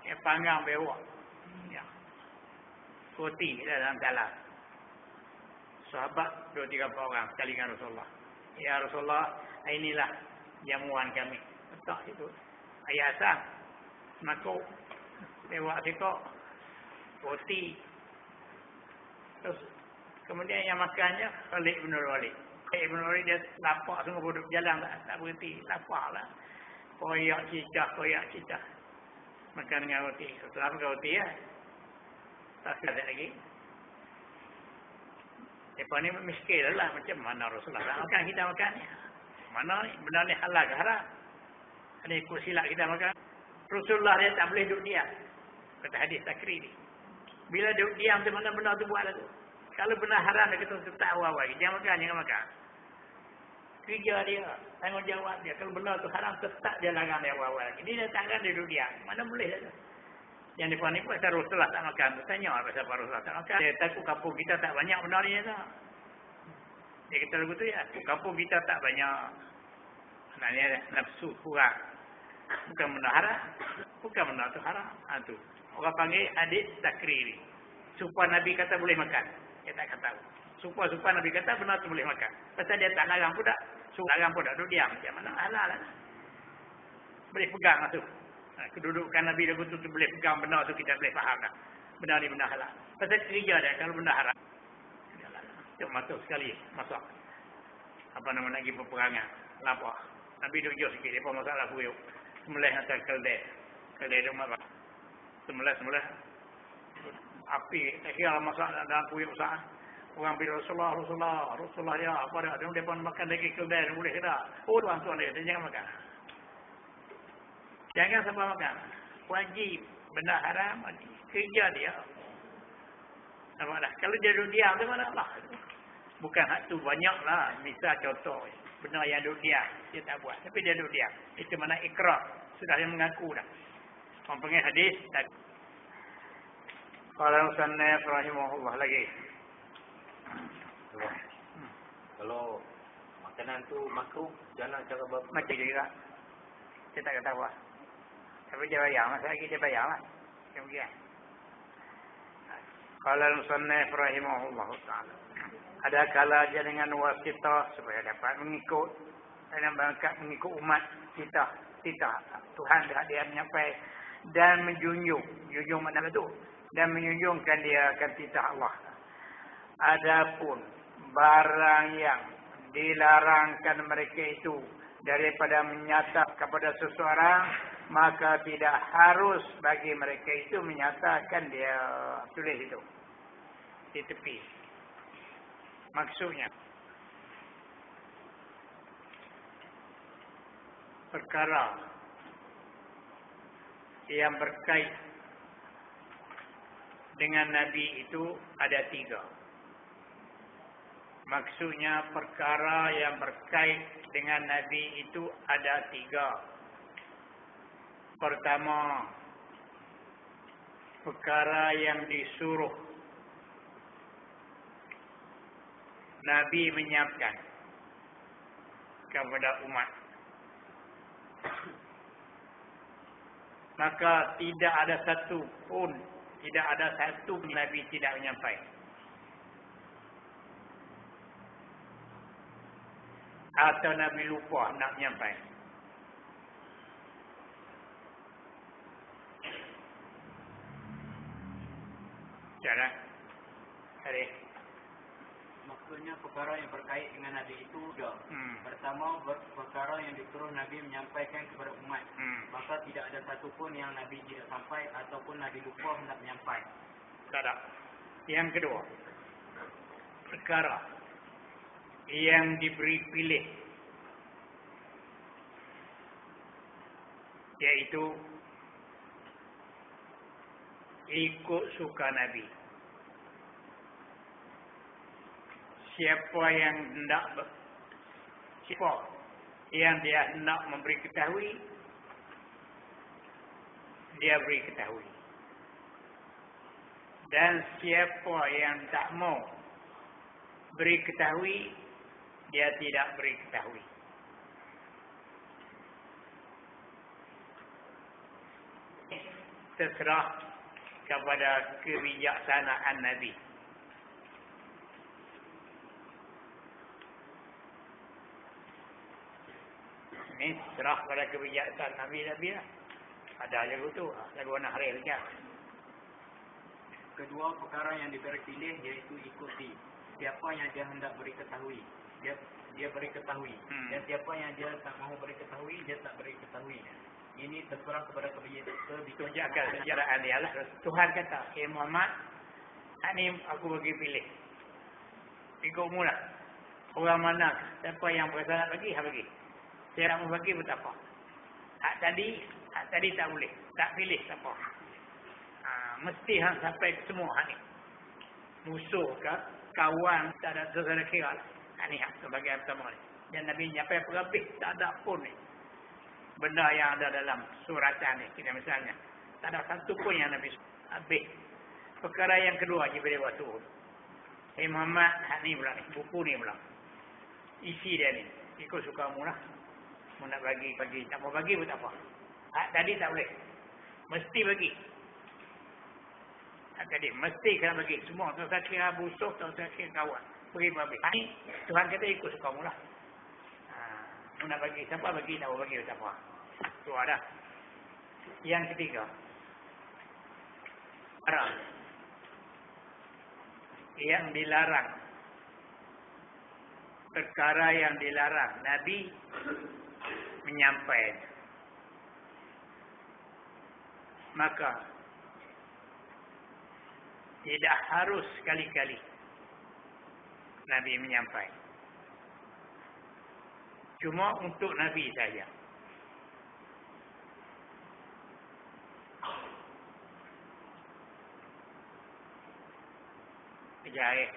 Yang panggang bewak. Ya. Roti dalam talas. Sahabat 2-3 orang sekali dengan Rasulullah. Ya Rasulullah, inilah jamuan kami. Letak itu. Ayat asam. Maka Lewat sikok. Roti. Terus kemudian yang makannya Khalid bin Walid. Khalid bin Walid dia lapar semua duduk jalan tak berhenti. Lapar lah. Koyak cicah. Makan dengan roti. Setelah makan roti ya. Tak ada lagi. Mereka ni miskin lah. Macam mana Rasulullah tak makan, kita makan. Mana ni? Benda ni halal ke haram? Ada ikut silap kita makan. Rasulullah dia tak boleh duduk diam. Kata hadis takriri. Bila duduk diam tu mana benda tu buat lah tu. Kalau benda haram dia kata tak awal-awal. Jangan makan. Kerja dia. Tanggungjawab dia. Kalau benda tu haram tetap dia larang dia awal-awal lagi. Dia datangkan dia duduk diam. Mana boleh lah tu. Yang ni pun pasal Rasulullah tak makan. Tanya pasal Rasulullah tak makan. Dia takut kampung kita tak banyak benda ni tak. Dia kata lagu tu ya. Kampung kita tak banyak. Sebenarnya nafsu kurang. Bukan benda haram. Bukan benda tu haram. Tu. Orang panggil hadis takriri. Supaya Nabi kata boleh makan. Dia tak kata. Supaya Nabi kata benda tu boleh makan. Pasal dia tak larang pun tak. Larang pun tak. Duduk diam. Macam mana halal lah. Boleh pegang lah tu. Kedudukan Nabi lagu tu boleh pegang benda tu kita boleh faham dah. Benda ni benda halal. Pasal kerja dia kalau benda haram. Cuk masuk sekali. Masak. Apa nama nak pergi peperangan. Lapar. Nabi duduk jauh sikit. Dia pun masalah puyuk. Semelih atas keldai. Keldai dia umat. Semelih. Api. Tak kira masak dalam puyuk sah. Orang bila Rasulullah dia. Apa dia. Dia pun makan daging keldai. Dia boleh ke tak? Oh tuan dia. Dia jangan makan. Jangan sampai makan. Wajib. Benda haram. Kerja dia. Nampak dah. Kalau dia duduk diam tu mana lah. Bukan hak tu banyak lah. Misal contoh. Benda yang duduk diam. Dia tak buat. Tapi dia duduk diam. Itu mana ikrar. Sudah dia mengaku dah. Orang panggil hadis. Qala musannaf rahimahullah lagi. Kalau makanan tu makruh. Jangan cara bapak. Macam juga. Dia tak kata apa. Tapi dia bayar. Masa lagi dia bayar lah. Kemudian. Qala musannaf rahimahullah ta'ala. Ada kala dia dengan wasitah supaya dapat mengikut dan berangkat mengikut umat kita. Tuhan dia menyampai dan menjunjung makna itu dan menjunjungkan dia akan titah Allah. Adapun barang yang dilarangkan mereka itu daripada menyata kepada seseorang, maka tidak harus bagi mereka itu menyatakan dia tulis itu di tepi. Maksudnya perkara yang berkait dengan Nabi itu ada 3. Maksudnya perkara yang berkait dengan Nabi itu ada 3. Pertama, perkara yang disuruh Nabi menyiapkan kepada umat. Maka tidak ada satu Nabi tidak menyampaikan. Atau Nabi lupa nak menyampaikan. Cara hari maksudnya perkara yang berkait dengan Nabi itu juga. Pertama, perkara yang disuruh Nabi menyampaikan kepada umat. Maka tidak ada satu pun yang Nabi tidak sampai ataupun Nabi lupa hendak menyampaikan. Tak. Yang kedua, perkara yang diberi pilih, yaitu ikut suka Nabi. Siapa yang dia hendak memberi ketahui, dia beri ketahui. Dan siapa yang tak mau beri ketahui, dia tidak beri ketahui. Terserah kepada kebijaksanaan Nabi. Ini serah pada kebijaksanaan Nabi lah. Ada lagu tu, lagu anak hari lagi. Kedua perkara yang diberi pilih iaitu ikuti. Siapa yang dia hendak beri ketahui, dia beri ketahui. Dan siapa yang dia tak mahu beri ketahui, dia tak beri ketahui. Ini terserah kepada kebijaksanaan. Jaga sejarah dia lah. Tuhan kata, Muhammad, ni aku bagi pilih. Ikutmu lah. Orang mana, siapa yang berasa nak bagi, bagi. Saya nak mau bagi, betapa. Hak tadi tak boleh. Tak pilih siapa. Mesti hang sampai ke semua hak ni. Musuh ke, kawan, tak ada saudara kira lah. Ini hak sebagai pertama ni. Dan Nabi nyampai perhabis, tak ada pun ni. Benda yang ada dalam suratan ni, kita misalnya. Tak ada satu pun yang Nabi habis. Perkara yang kedua, Jibril turun. Muhammad, hak ni pula ni, buku ni pula. Isi dia ni, ikut sukamu lah. Mau nak bagi, tak mau bagi pun tak apa. Hak tadi tak boleh. Mesti bagi. Hak tadi, mesti kena bagi. Semua, tak usah kira busuk, tak usah kira kawan. Bagi. Ini, Tuhan kata ikut sukamu lah. Mau nak bagi, siapa bagi, tak mau bagi pun tak apa. Itu ada. Yang ketiga. Haram. Yang dilarang. Perkara yang dilarang. Nabi menyampaikan. Maka tidak harus sekali-kali Nabi menyampaikan. Cuma untuk Nabi saja. Kejahit.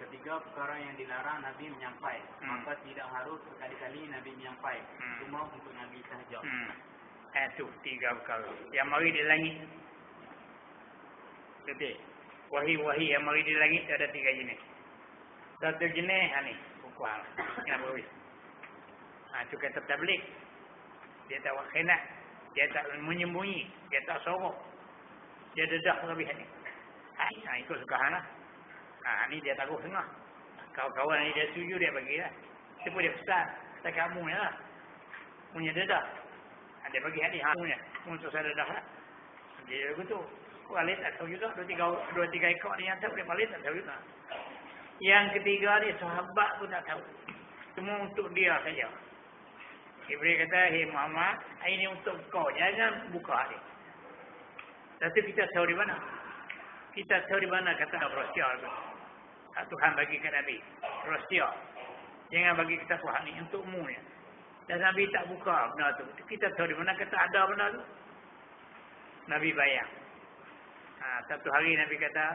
Ketiga perkara yang dilarang Nabi menyampaikan. Maka tidak harus sekali-kali Nabi menyampaikan. Cuma untuk Nabi sahaja. Itu 3 perkara. Yang mari di langit. Betul. Wahai yang mari di langit ada 3 jenis. Satu jenis ni. Bukuang. Yang berbis. Itu kata tabligh. Dia tak buat khinat. Dia tak menyembunyi. Dia tak sorok. Dia dedah kelebihan ni. Ikut suka hang lah. Ni dia taruh tengah. Kawan-kawan ni dia setuju, dia bagilah. Siapa dia pesan? Kata kamu ni lah. Punya dedah. Dia bagi hati punya. Untuk saya dedah lah. Dia begitu. Palit tak tahu juga. 2-3 ekor ni yang tahu. Dia palit tak tahu juga. Yang ketiga ni sahabat pun tak tahu. Semua untuk dia saja. Jibril kata, Muhammad, ini untuk kau. Jangan buka ni. Tapi kita tahu di mana? Kita tahu di mana kata rahsia itu. Tuhan bagi ke Nabi. Rahsia. Jangan bagi kita Tuhan ni untukmu ni. Dan Nabi tak buka benda tu. Kita tahu di mana kata ada benda tu. Nabi bayang. Satu hari Nabi kata,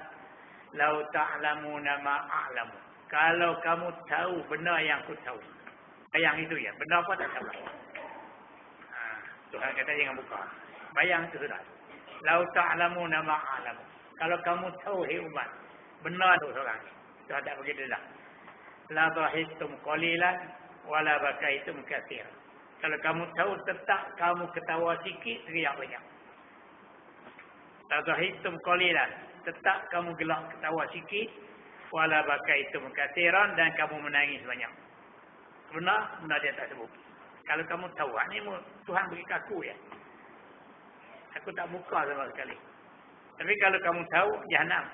"Lau ta'lamuna ma a'lamu." Kalau kamu tahu benda yang aku tahu. Bayang itu ya. Benda apa tak tahu. Tuhan kata jangan buka. Bayang itu sudah. Lau ta'lamuna ma a'lamu. Kalau kamu tahu umat, benar tu seorang. Tuhan tak begitu dah. La dhahittum qalilan wala bakaitum katsiran. Kalau kamu tahu tetap kamu ketawa sikit, riak banyak. La dhahittum qalilan, tetap kamu gelak ketawa sikit, wala bakaitum katsiran, dan kamu menangis banyak. Benar dia tak sebut. Kalau kamu tahu, ni Tuhan beri aku ya. Aku tak buka sama sekali. Tapi kalau kamu tahu, Jahannam.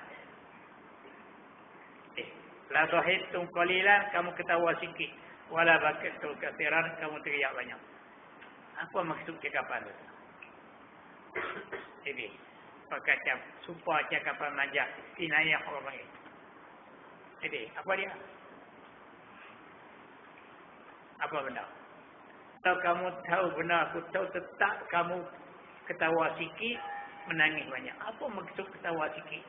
La dhahittum qalilan, kamu ketawa sikit. Wala bakaitum katsiran, kamu teriak banyak. Apa maksud cakapan itu? Jadi, pakacap, supaya cakapan majak, kinayah orang panggil. Jadi, apa dia? Apa benda? Kalau kamu tahu benar, aku tahu tetap kamu ketawa sikit, menangis banyak. Apa maksud ketawa sikit?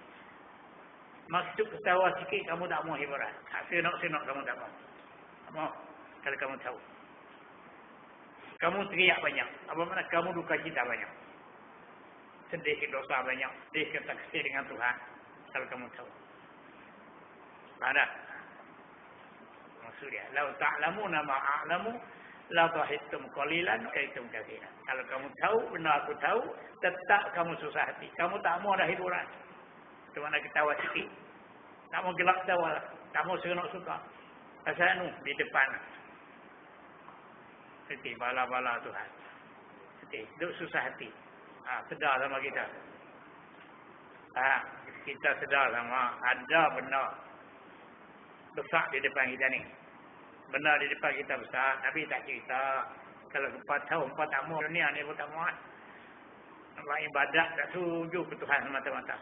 Maksud ketawa sikit, kamu tak mau hiburan. Senok-senok kamu tak mau. Mau kalau kamu tahu. Kamu teriak banyak. Apa makna kamu duka cita banyak. Sedih ke dosa banyak. Sedih ke taksir dengan Tuhan. Kalau kamu tahu. Ada. Maksud dia. Lau ta'lamuna ma'a'lamu. La dhahittum qalilan kaitum katsiran. Kalau kamu tahu, benar aku tahu, tetap kamu susah hati. Kamu tak mau ada hiburan. Itu mana ketawa sikit. Tak mau gelak ketawa. Tak mau seronok suka. Pasal di depan. Seperti bala-bala Tuhan. Seperti duduk susah hati. Sedar sama kita. Kita sedar sama ada benar besar di depan kita ni. Benar di depan kita besar. Nabi tak cerita. Kalau 4 tahun, 4 tamu dunia ni pun tak muat. Buat ibadat tak tuju ke Tuhan semata-mata.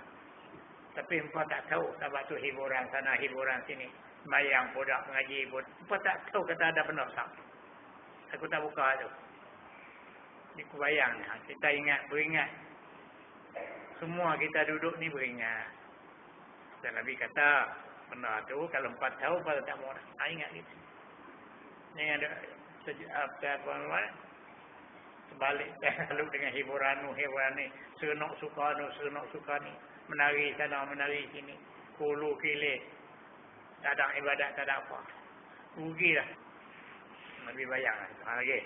Tapi 4 tak tahu. Sebab tu hiburan sana, hiburan sini. Sembahyang pun tak, mengaji pun. 4 tak tahu kata ada benar besar. Aku tak buka tu. Ni aku bayang. Kita beringat. Semua kita duduk ni beringat. Dan Nabi kata, benar tu kalau 4 tahun pada tak mau nak. Ingat gitu. Ni ada sebalik lalu dengan hiburan ni. Seronok suka ni. Menari sana, menari sini. Hulu kilir. Tak ada ibadat, tak ada apa. Rugilah. Nabi bayang lagi.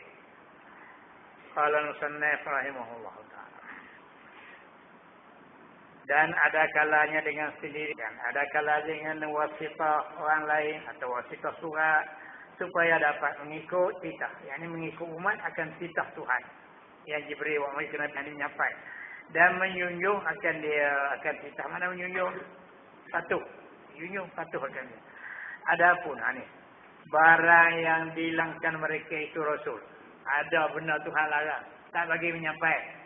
Qala Musannaf rahimahullah ta'ala. Dan ada kalanya dengan sendiri. Dan ada kalanya dengan wasitah orang lain. Atau wasitah surat. Supaya dapat mengikut titah. Yang ini mengikut umat akan titah Tuhan. Yang diberi wa mereka Nabi menyampaikan. Dan menyunjung akan dia akan titah. Mana menyunjung? Patuh. Menyunjung patuh akan dia. Adapun ini. Barang yang dihilangkan mereka itu Rasul. Ada benar Tuhan larang. Tak bagi menyampaikan.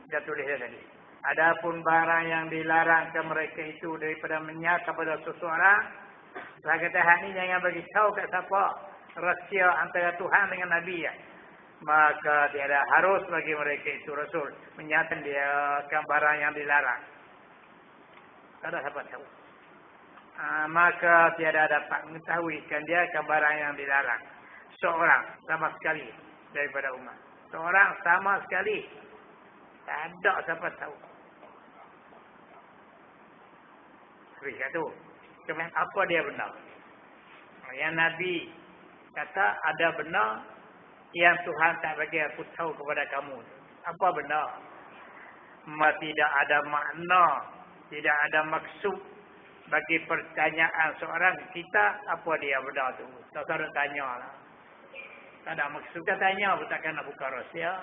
Dah tulis dia tadi. Adapun barang yang dilarangkan mereka itu daripada menyatakan kepada seseorang. Saya kata ni jangan bagi tahu kat siapa. Rahsia antara Tuhan dengan Nabi ya. Maka tiada harus bagi mereka itu Rasul. Menyatakan dia akan barang yang dilarang. Tak ada siapa tahu. Maka tiada dapat mengetahuikan dia akan barang yang dilarang. Seorang sama sekali daripada umat. Seorang sama sekali. Tak ada siapa tahu. Habis tu. Kemudian apa dia benar? Yang Nabi kata ada benar yang Tuhan tak bagi aku tahu kepada kamu. Apa benar? Tidak ada makna, tidak ada maksud bagi pertanyaan seorang kita apa dia benar tu. Tak ada tanya lah. Tak ada maksud. Kita tanya pun takkan nak buka rahsia.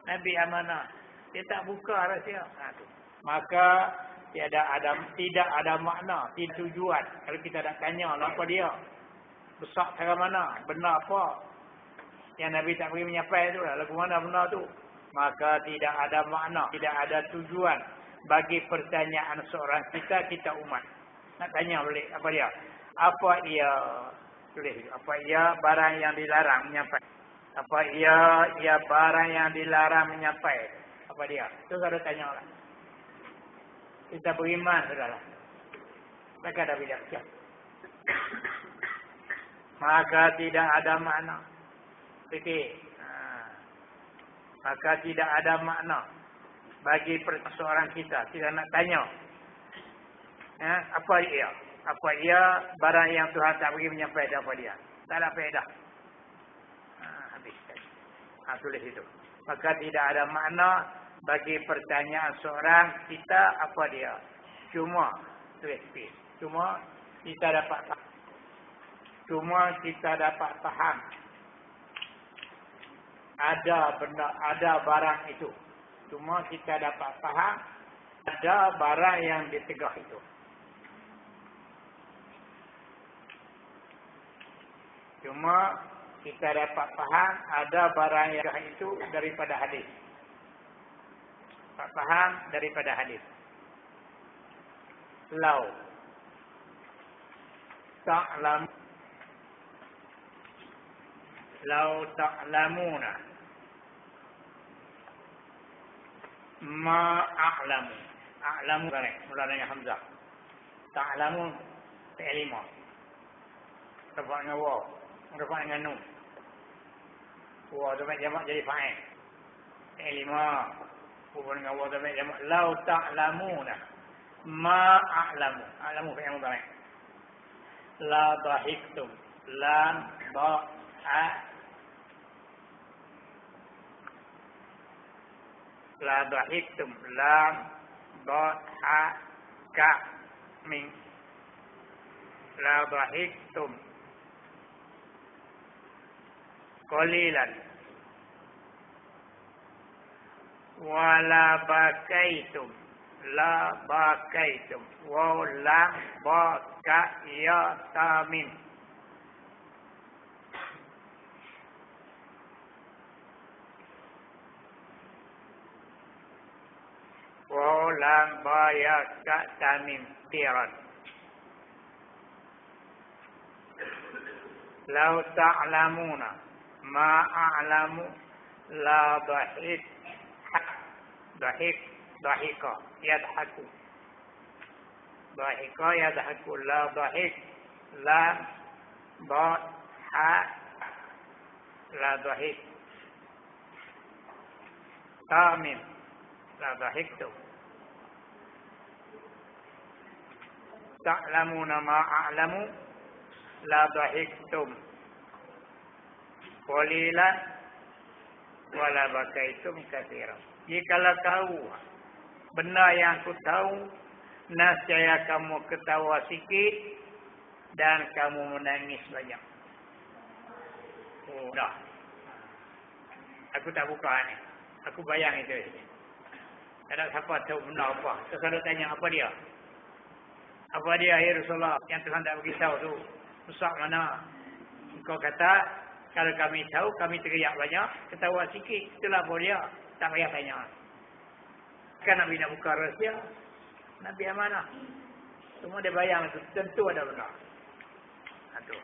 Nabi amanah. Dia tak buka rahsia. Maka tidak ada makna, tidak tujuan. Kalau kita nak tanya lah apa dia. Besar cara mana, benar apa. Yang Nabi tak pergi menyampaikan tu lah. Lagu mana benar tu. Maka tidak ada makna, tidak ada tujuan. Bagi pertanyaan seorang kita umat. Nak tanya balik apa dia. Apa ia, tulis apa ia barang yang dilarang menyampaikan. Apa ia barang yang dilarang menyampaikan. Apa dia. Itu ada tanya lah. Kita beriman, saudara. Maka ada bidak siap. Maka tidak ada makna. Fikir. Maka tidak ada makna. Bagi seorang kita. Kita nak tanya. Apa ia? Apa ia barang yang Tuhan tak bagi menyampaikan apa dia. Tak ada faedah. Habis. Tulis itu. Maka tidak ada makna. Bagi pertanyaan seorang kita apa dia? Cuma Cuma kita dapat faham. Ada barang itu. Cuma kita dapat faham ada barang yang ditegah itu. Cuma kita dapat faham ada barang yang itu daripada hadis. Faham daripada hadis. Lau ta'lamuna ma a'lamu. A'lamu kan? Mulanya Hamzah. Ta'lamu fi'il lima. Rafa' dengan waw. Rafa' dengan nun. Waw tu jamak jadi fa'il. Fi'il lima. Hubungan dengan waw tu jamak. Lau ta'lamuna ma a'lamu. A'lamu fi'il mudhari'. La dhahiktum. Lam ba'a. La dhahiktum. Lam ba'a ka min. La dhahiktum. Qalilan. wala bakaitum, la bakaitum, wa lam bakayatamin. Wa lam bayakatamin tiran. Lau ta'lamuna ma a'lamu la dhahik dhahika yadhaku dhahika yadhaku la dhahik la ha la dhahik tamim la dhahiktu ta'lamuna ma a'lamu la dhahiktum qalilan wala bakaitum katsiran. Jikalau tahu benda yang aku tahu, nescaya kamu ketawa sikit dan kamu menangis banyak. Oh, dah. Aku tak buka ni. Aku bayang itu. Tak ada siapa tahu benda apa. Terus ada tanya apa dia? Apa dia, ya Rasulullah, yang Tuhan tak beritahu tu? Rusak mana? Engkau kata, kalau kami tahu, kami teriak banyak, ketawa sikit. Itulah apa dia? Tak payah tanya. Kan Nabi nak buka rahsia. Nabi yang mana? Semua dia bayang itu. Tentu ada benar. Itu.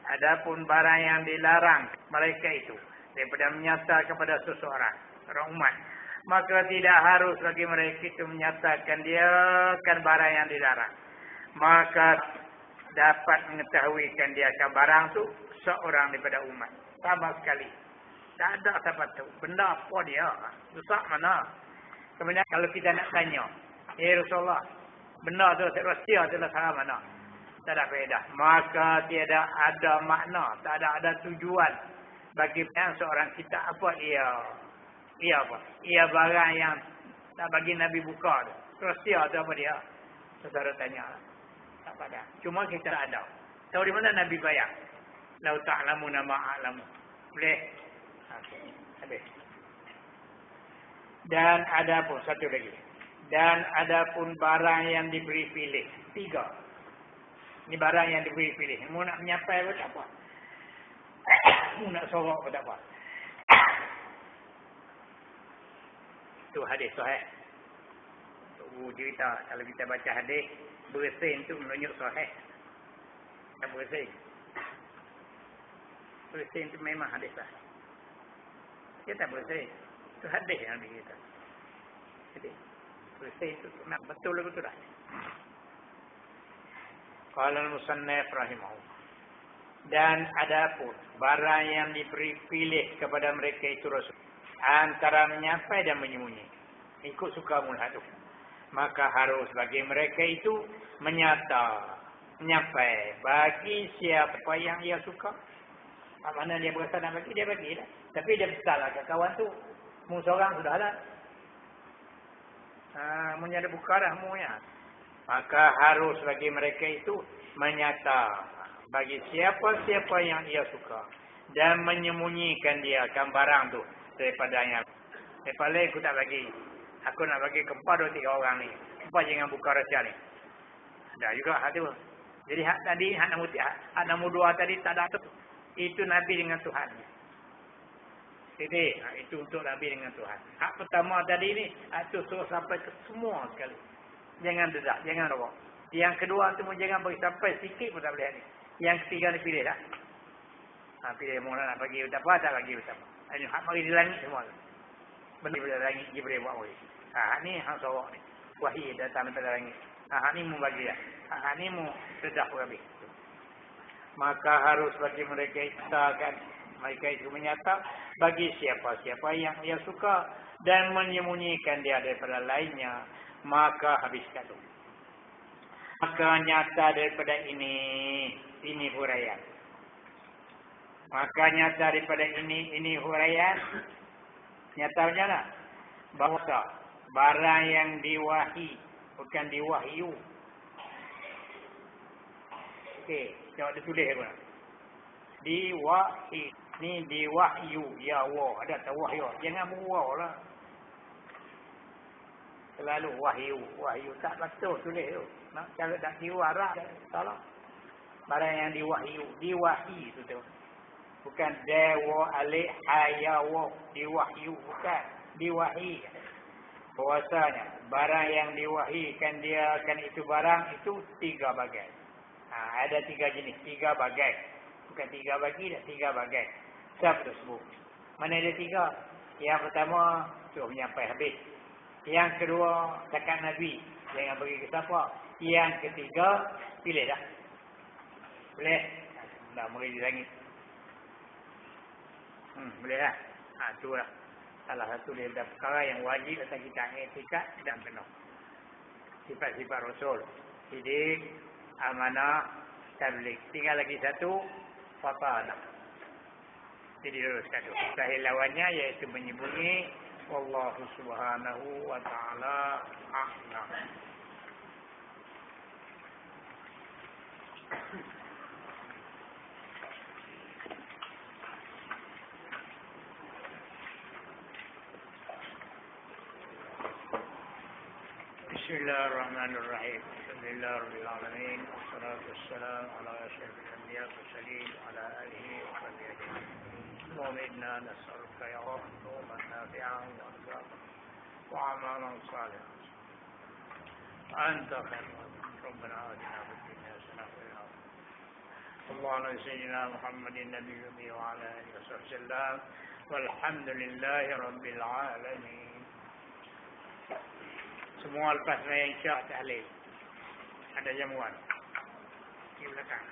Adapun barang yang dilarang mereka itu daripada menyata kepada seseorang, orang umat, maka tidak harus bagi mereka itu menyatakan dia kan barang yang dilarang. Maka dapat mengetahuikan dia kan barang itu seorang daripada umat. Sama sekali. Tak ada siapa tahu. Benda apa dia? Susah mana? Kemudian kalau kita nak tanya, ya Rasulullah, benda tu rahsia tu lah salah mana? Tak ada faedah. Maka tiada ada makna, tak ada tujuan bagi seorang kita apa ia. Ia apa? Ia barang yang tak bagi Nabi buka tu. Rahsia tu apa dia? Saudara tanya. Tak ada. Cuma kita tak ada. Tahu di mana Nabi bayang? Lau ta'lamuna ma a'lamu. Boleh? Habis. Dan ada pun satu lagi. Dan ada pun barang yang diberi pilih. 3. Ini barang yang diberi pilih. Mu nak menyapai pun tak apa. Mu nak sorok pun tak apa. Itu hadis sahih. Cerita kalau kita baca hadis bersin tu menunjuk sahih. Tak bersin. Bersin tu memang hadis lah. Dia tak bersin. Itu hadis yang kita. Jadi bersin itu nak betul dah. Qala al-musannif rahimahullah. Dan adapun barang yang diberi pilih kepada mereka itu Rasul antara menyampai dan menyembunyi, ikut suka mulhad itu, maka harus bagi mereka itu menyampai bagi siapa yang ia suka. Mana dia berasa nak bagi, dia bagi lah. Tapi dia besarlah ke kawan tu. Mu seorang sudah lah. Munya ada buka dah munya. Maka harus bagi mereka itu menyata bagi siapa-siapa yang ia suka dan menyembunyikan dia akan barang tu daripada yang paling aku tak bagi. Aku nak bagi ke 4 atau 3 orang ni. 4 jangan buka rahsia ni. Ada juga hak tu. Jadi hak tadi, hak nombor 2 tadi tak ada tu. Itu Nabi dengan Tuhan. Jadi itu untuk Nabi dengan Tuhan. Hak pertama tadi ni, itu suruh sampai ke semua sekali. Jangan dedak, jangan rawak. Yang kedua tu jangan bagi sampai sikit pun tak boleh ni. Yang ketiga ni pilih dah. Pilih mau nak bagi tak apa, tak bagi tak apa. Ini hak bagi di langit semua. Benda dari langit Jibril buat wahyu. Ni hak sawak ni. Wahyu datang daripada langit. Hak ni mu bagi dah. Hak ni mu dedak habis. Maka harus bagi mereka kan mereka itu menyata bagi siapa-siapa yang ia suka dan menyembunyikan dia daripada lainnya, maka habiskan itu. Maka nyata daripada ini huraian. Maka nyata daripada ini huraian. Nyatanya lah bahawa barang yang diwahi bukan diwahyu. Okey, coba ditulis pun. Diwahi Ni diwahyu. Ya Allah. Ada tak wahyu. Jangan berwah lah. Selalu wahyu. Wahyu tak betul tulis tu. Kalau tak diwarak, salah. Barang yang diwahyu. Diwahi tu tu. Bukan dewa alih hayawa. Diwahyu. Bukan. Diwahi. Bahwasanya barang yang diwahikan dia akan itu barang itu 3 bagai. Ada 3 jenis, 3 bagai. Bukan 3 bagi, dah 3 bagai. Siapa tu sebut? Mana ada 3? Yang pertama, suruh menyampai habis. Yang kedua, cakap Nabi. Jangan bagi ke siapa. Yang ketiga, pilih dah. Boleh? Dah mulai di langit. Boleh lah. Tu lah. Salah satu daripada perkara yang wajib atas kita etikat dan kena. Sifat-sifat Rasul. Sidik, amanah, tabligh. Tinggal lagi satu, fatanah. Jadi luruskan tu. Sahih lawannya iaitu menyembunyi. Wallahu subhanahu wa ta'ala a'lam. Bismillahirrahmanirrahim. Alhamdulillahirrahmanirrahim. Wassalatu wassalamu ala asyrafil anbiya wal mursalin wa ala alihi wa sahbihi ajma'in. Allahumma inna nas'aluka ya Allah ilman nafi'an wa rizqan wa 'amalan salihan. Anta khairul rabbana atina fid dunya hasanah wa fil akhirati. Allahumma sayyidina Muhammadin nabiyyi wa ala alihi wa sallam. Walhamdulillahi rabbil alamin. Semua lepas sembahyang Isyak tahlil. Ada jamuan. Di belakang.